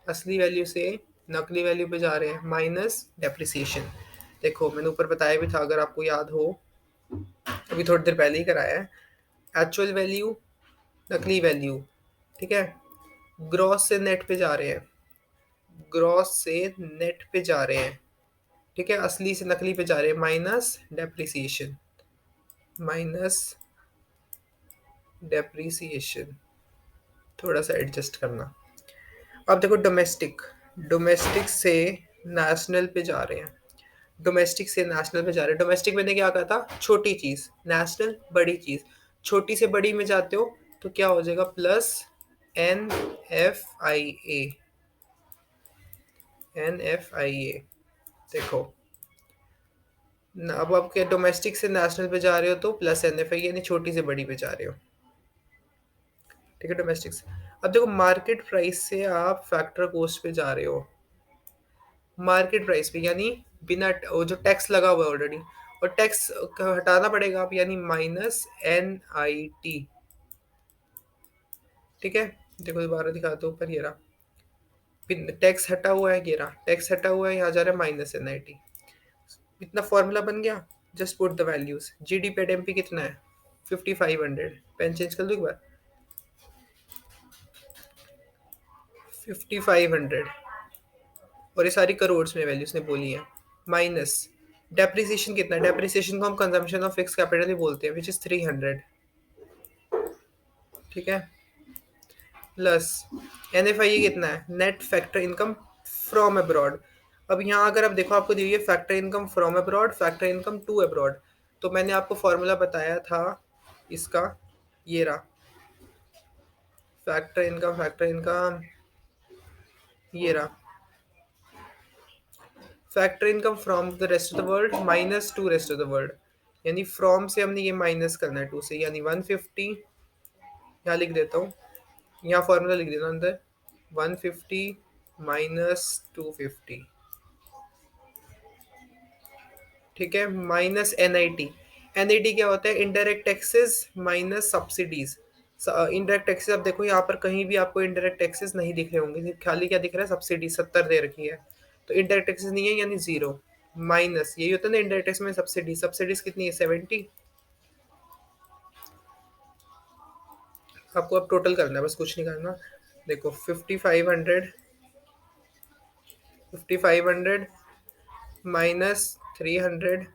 असली वैल्यू से नकली वैल्यू पे जा रहे हैं, माइनस डेप्रिसिएशन। देखो मैंने ऊपर बताया भी था, अगर आपको याद हो, अभी थोड़ी देर पहले ही कराया है। एक्चुअल वैल्यू, नकली वैल्यू, ठीक है। ग्रॉस से नेट पे जा रहे हैं, ग्रॉस से नेट पे जा रहे हैं, ठीक है, असली से नकली पे जा रहे हैं, माइनस डेप्रिसिएशन, माइनस डेप्रिसिएशन, थोड़ा सा एडजस्ट करना। अब देखो डोमेस्टिक, डोमेस्टिक से नेशनल पे जा रहे हैं, डोमेस्टिक से नेशनल पे जा रहे हैं। डोमेस्टिक मैंने क्या कहा था, छोटी चीज, नेशनल बड़ी चीज, छोटी से बड़ी में जाते हो तो क्या हो जाएगा, प्लस NFIA, NFIA। देखो अब आप क्या डोमेस्टिक से नेशनल पे जा रहे हो तो प्लस NFIA, यानी छोटी से बड़ी पे जा रहे हो, ठीक है, डोमेस्टिक से। अब देखो मार्केट प्राइस से आप फैक्टर कॉस्ट पे जा रहे हो, मार्केट प्राइस पे यानी बिना वो जो टैक्स लगा हुआ है ऑलरेडी, और टैक्स हटाना पड़ेगा आप, यानी -NIT, ठीक है। देखो दोबारा दिखाता हूँ, ऊपर ये रहा, टैक्स हटा हुआ है, ये रहा टैक्स हटा हुआ है, यहाँ जा रहा है -NIT। इतना फॉर्मूला बन गया। Just put the values. GDP at MP कितना है, 5500। पेन चेंज कर दो एक बार, 5500, और ये सारी करोड़ में वैल्यूज ने बोली है। माइनस डेप्रिसिएशन कितना है, डेप्रिसिएशन को हम कंजम्पशन ऑफ फिक्स कैपिटल ही बोलते हैं, विच इज 300, ठीक है। प्लस NFI कितना है, net factor income from abroad. अब यहाँ अगर आप देखो, आपको दी हुई है factor income from abroad, factor income to abroad. तो मैंने आपको फॉर्मूला बताया था इसका, ये रहा, फैक्टर इनकम, फैक्टर इनकम, ये रहा, factor income from the rest of the world minus two rest of the world, यानी फ्रॉम से हमने ये माइनस करना है टू से, यानी 150, यहाँ लिख देता हूँ, यहाँ फॉर्मूला लिख देता हूँ अंदर, 150 -250, ठीक है, माइनस NIT। NIT क्या होता है, indirect taxes minus subsidies. Indirect taxes, अब देखो यहाँ पर कहीं भी आपको इनडायरेक्ट टैक्सेस नहीं दिख रहे होंगे, सिर्फ खाली क्या दिख रहा है, सब्सिडी 70 दे रखी है, तो इनडायरेक्ट टैक्सेस नहीं है, यानी जीरो। माइनस यही होता है ना इनडायरेक्ट टैक्स में, सब्सिडी, सब्सिडीज कितनी है, 70। आपको अब टोटल करना है, बस कुछ नहीं करना। देखो 5500, 5500 -300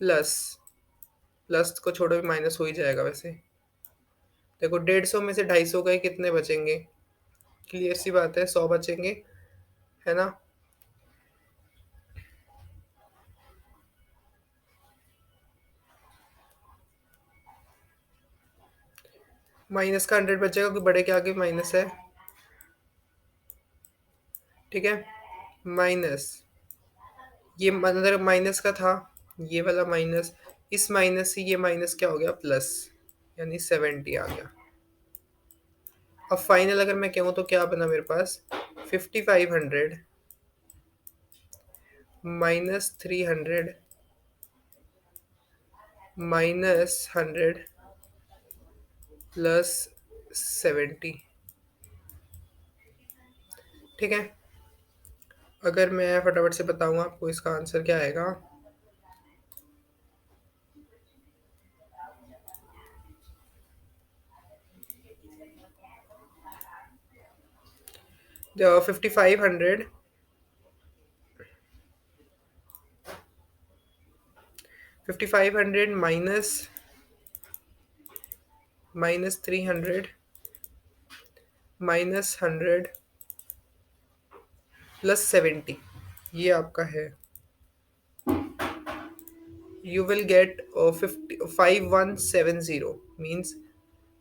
प्लस, प्लस को छोड़ो, माइनस हो ही जाएगा वैसे। देखो 150 में से 250 गए, कितने बचेंगे, क्लियर सी बात है, 100 बचेंगे, है ना। माइनस का 100 बचेगा, क्योंकि बड़े के आगे माइनस है, ठीक है। माइनस, ये अंदर माइनस का था, ये वाला माइनस, इस माइनस से ये माइनस क्या हो गया, प्लस, यानी 70 आ गया। अब फाइनल अगर मैं कहूँ तो क्या बना मेरे पास, 5500 -300 -100 प्लस 70, ठीक है। अगर मैं फटाफट से बताऊँ आपको इसका आंसर क्या आएगा, 5500, 5500 -300 -100 प्लस 70, ये आपका है। You will get 5170, means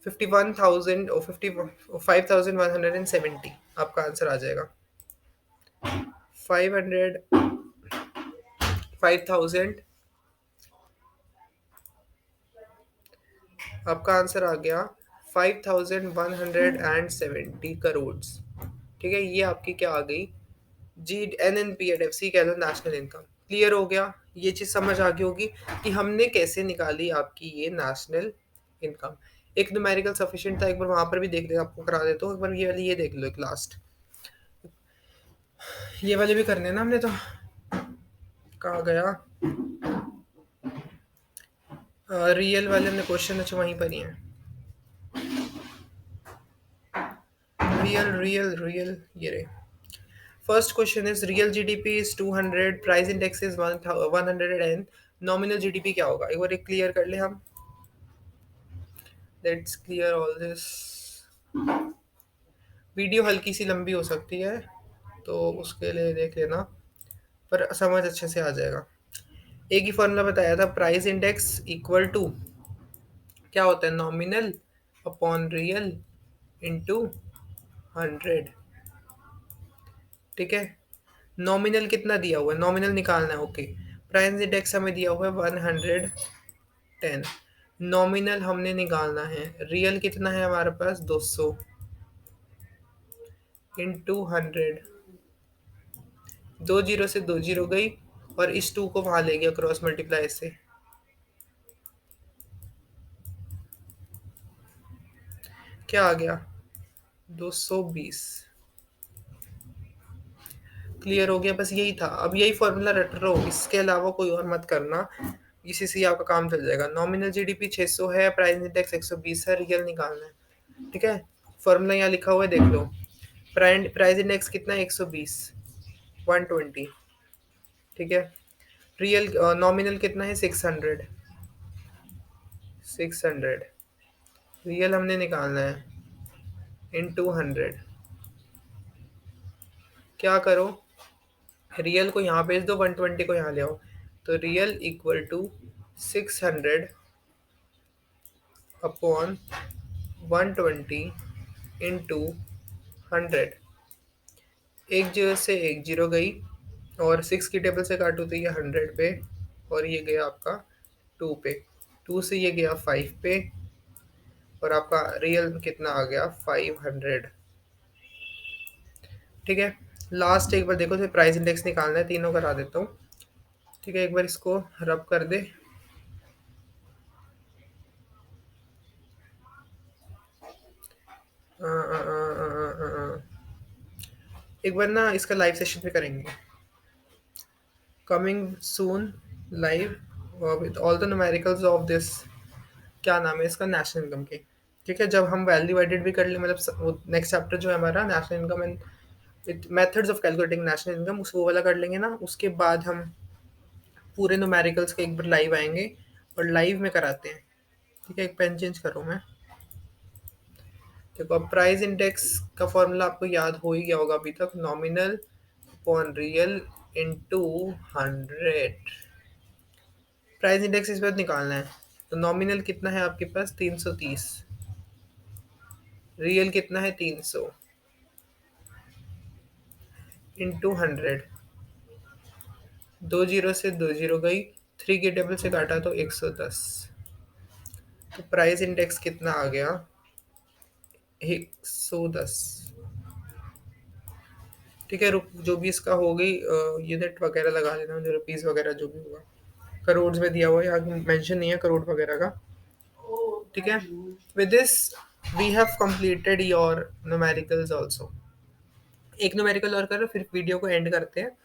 51,000 और 5170 आपका आंसर आ जाएगा। 500, 5000, आपका आंसर आ गया 5170 करोड़, ठीक है। ये आपकी क्या आ गई, GNNP@FC कह लो, नेशनल इनकम। क्लियर हो गया, ये चीज समझ आ गई होगी कि हमने कैसे निकाली आपकी ये नेशनल इनकम। एक न्यूमेरिकल सफिशिएंट था, एक बार वहां पर भी देख ले, आपको करा देता हूँ, एक बार ये वाली ये देख लो, एक लास्ट। ये वाले भी करने हैं ना हमने तो। कहाँ गया? रियल वाले हमने क्वेश्चन अच्छा वहीं पर ही है। रियल रियल रियल, ये रहे। First question is real GDP is 200, price index is 110, nominal GDP क्या होगा? एक बार एक क्लियर कर ले हम। Let's clear all this. Video हल्की सी लंबी हो सकती है, तो उसके लिए देख लेना, पर समझ अच्छे से आ जाएगा। एक ही फॉर्मूला बताया था, प्राइस इंडेक्स इक्वल टू क्या होता है, नॉमिनल अपॉन रियल इंटू 100। ठीक है, नॉमिनल कितना दिया हुआ है, नॉमिनल निकालना है। ओके, प्राइस इंडेक्स हमें दिया हुआ है 110, नॉमिनल हमने निकालना है। रियल कितना है हमारे पास, 200 इंटू 100। दो जीरो से दो जीरो गई, और इस टू को वहां ले गया क्रॉस मल्टीप्लाई से। क्या आ गया, 220। क्लियर हो गया, बस यही था। अब यही फॉर्मूला रट रहो, इसके अलावा कोई और मत करना, इसी से ही आपका काम चल जाएगा। नॉमिनल जीडीपी 600 है, प्राइस इंडेक्स 120 है, रियल निकालना है। ठीक है, फॉर्मूला यहाँ लिखा हुआ है, देख लो। प्राइस इंडेक्स कितना है, 120, 120। ठीक है, रियल नॉमिनल कितना है, 600, 600। रियल हमने निकालना है इनटू 100। क्या करो, रियल को यहाँ भेज दो, 120 को यहाँ ले आओ, तो real equal to 600 upon 120 into 100। एक जीरो से एक जीरो गई, और 6 की टेबल से काटो तो ये 100 पे, और ये गया आपका 2 पे, 2 से ये गया 5 पे, और आपका रियल कितना आ गया, 500। ठीक है, लास्ट एक बार देखो, तो प्राइस इंडेक्स निकालना है, तीनों करा देता हूँ। ठीक है, एक बार इसको रब कर दे। एक बार ना इसका लाइव सेशन पे करेंगे, coming soon live with all the numericals of this, क्या नाम है इसका, नेशनल इनकम के। ठीक है, जब हम वैल्यू एडिड भी कर ले, मतलब नेक्स्ट चैप्टर जो है हमारा national income and with methods of calculating national income, उस वो वाला कर लेंगे ना, उसके बाद हम पूरे न्यूमेरिकल्स के एक बार लाइव आएंगे और लाइव में कराते हैं। ठीक है, एक पेन चेंज करूँ मैं। देखो, अब प्राइस इंडेक्स का फॉर्मूला आपको याद हो ही गया होगा अभी तक, nominal upon real into 100। Price index इस बार निकालना है, तो नॉमिनल कितना है आपके पास, 330, रियल कितना है, 300 इंटू 100। दो जीरो से दो जीरो गई, 3 की टेबल से काटा तो 110, तो प्राइस इंडेक्स कितना आ गया, 110। ठीक है, रुक, जो भी इसका हो गई, यूनिट वगैरह लगा लेना, जो रुपीस वगैरह जो भी होगा, करोड़ में दिया हुआ है, यहाँ मेंशन नहीं है करोड़ वगैरह का। ठीक है, with this we have completed your numericals also. एक न्यूमेरिकल और करो, फिर वीडियो को एंड करते हैं।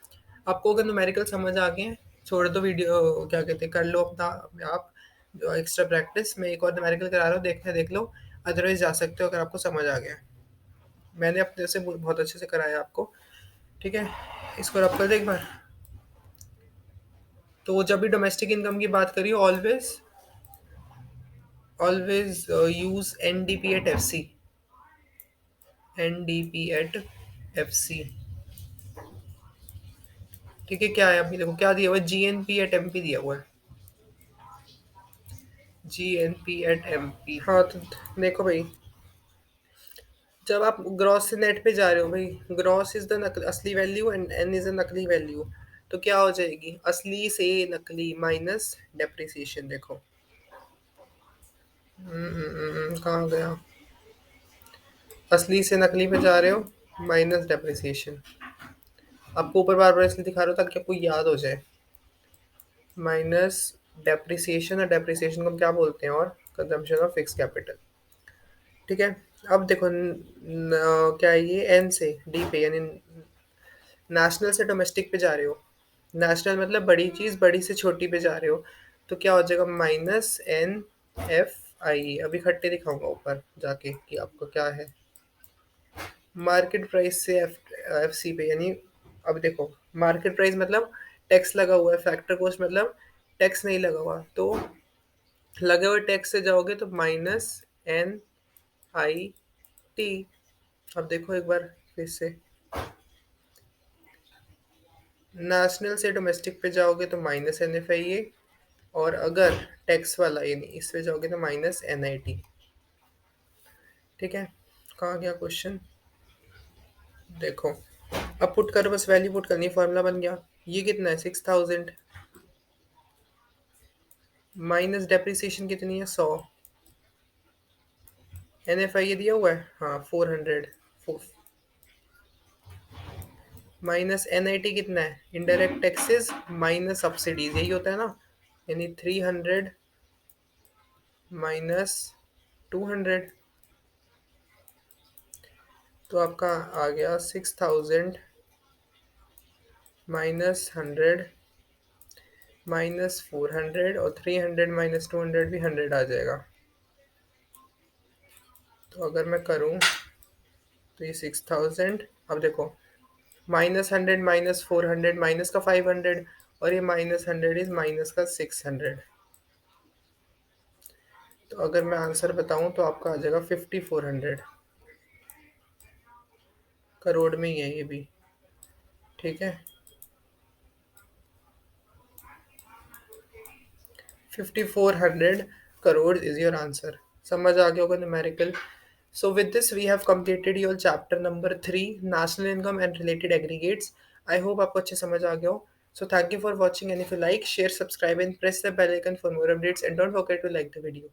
आपको अगर न्यूमेरिकल समझ आ गए हैं, छोड़ दो वीडियो, क्या कहते हैं, कर लो अपना अपने आप एक्स्ट्रा प्रैक्टिस। मैं एक और न्यूमेरिकल करा रहा हूँ, देखना है देख लो, अदरवाइज जा सकते हो अगर आपको समझ आ गया। मैंने अपने से बहुत अच्छे से कराया आपको। ठीक है, इसको रब कर दे एक बार। तो जब भी डोमेस्टिक इनकम की बात करिए, always always use NDP at F C, NDP at F C. ठीक है, क्या है अभी देखो, क्या दिया हुआ है, जीएनपी एट एमपी दिया हुआ है, जीएनपी एट एमपी। हाँ, तो देखो भाई, जब आप ग्रॉस से नेट पे जा रहे हो भाई, ग्रॉस इज द असली value and N is the नकली वैल्यू, तो क्या हो जाएगी, असली से नकली माइनस डेप्रिसिएशन। देखो, कहाँ गया, असली से नकली पे जा रहे हो, माइनस डेप्रिसिएशन। आपको ऊपर बार बार इसलिए दिखा रहा हूँ ताकि आपको याद हो जाए, माइनस डेप्रिसिएशन। और डेप्रिसिएशन को हम क्या बोलते हैं, और कंजम्पशन ऑफ फिक्स कैपिटल। ठीक है, अब देखो क्या है ये, एन से डी पे, यानी नेशनल से डोमेस्टिक पे जा रहे हो, नेशनल मतलब बड़ी चीज़ बड़ी से छोटी पे जा रहे हो, तो क्या हो जाएगा -NFIE। अभी खट्टे दिखाऊंगा ऊपर जाके कि आपको क्या है। मार्केट प्राइस से FC पे, यानी अब देखो, मार्केट प्राइस मतलब टैक्स लगा हुआ है, फैक्टर कॉस्ट मतलब टैक्स नहीं लगा हुआ, तो लगे हुए टैक्स से जाओगे तो -NIT। अब देखो एक बार फिर से, नेशनल से डोमेस्टिक पे जाओगे तो -NFIA, और अगर टैक्स वाला यानी इस पे जाओगे तो -NIT। ठीक है, कहाँ गया क्वेश्चन? देखो, अब पुट करो, बस वैल्यू पुट करनी, फॉर्मूला बन गया। ये कितना है 6000, माइनस डेप्रिसिएशन कितनी है 100, NFI ये दिया हुआ है हाँ 400, माइनस NIT कितना है, इनडायरेक्ट टैक्सेस माइनस सब्सिडीज, यही होता है ना, यानी 300 -200, तो आपका आ गया 6000 -100 -400, और 300 -200 भी 100 आ जाएगा। तो अगर मैं करूँ तो ये 6000, अब देखो, -100 -400 माइनस का 500, और ये -100 इज माइनस का 600। तो अगर मैं आंसर बताऊं तो आपका आ जाएगा 5400, करोड़ में ही है ये भी। ठीक है, 5400 crores is your answer। समझ आ गया होगा numerical. So with this we have completed your chapter number 3, national income and related aggregates। I hope आपको अच्छे समझ आ गया हो। So thank you for watching, and if you like, share, subscribe and press the bell icon for more updates, and don't forget to like the video।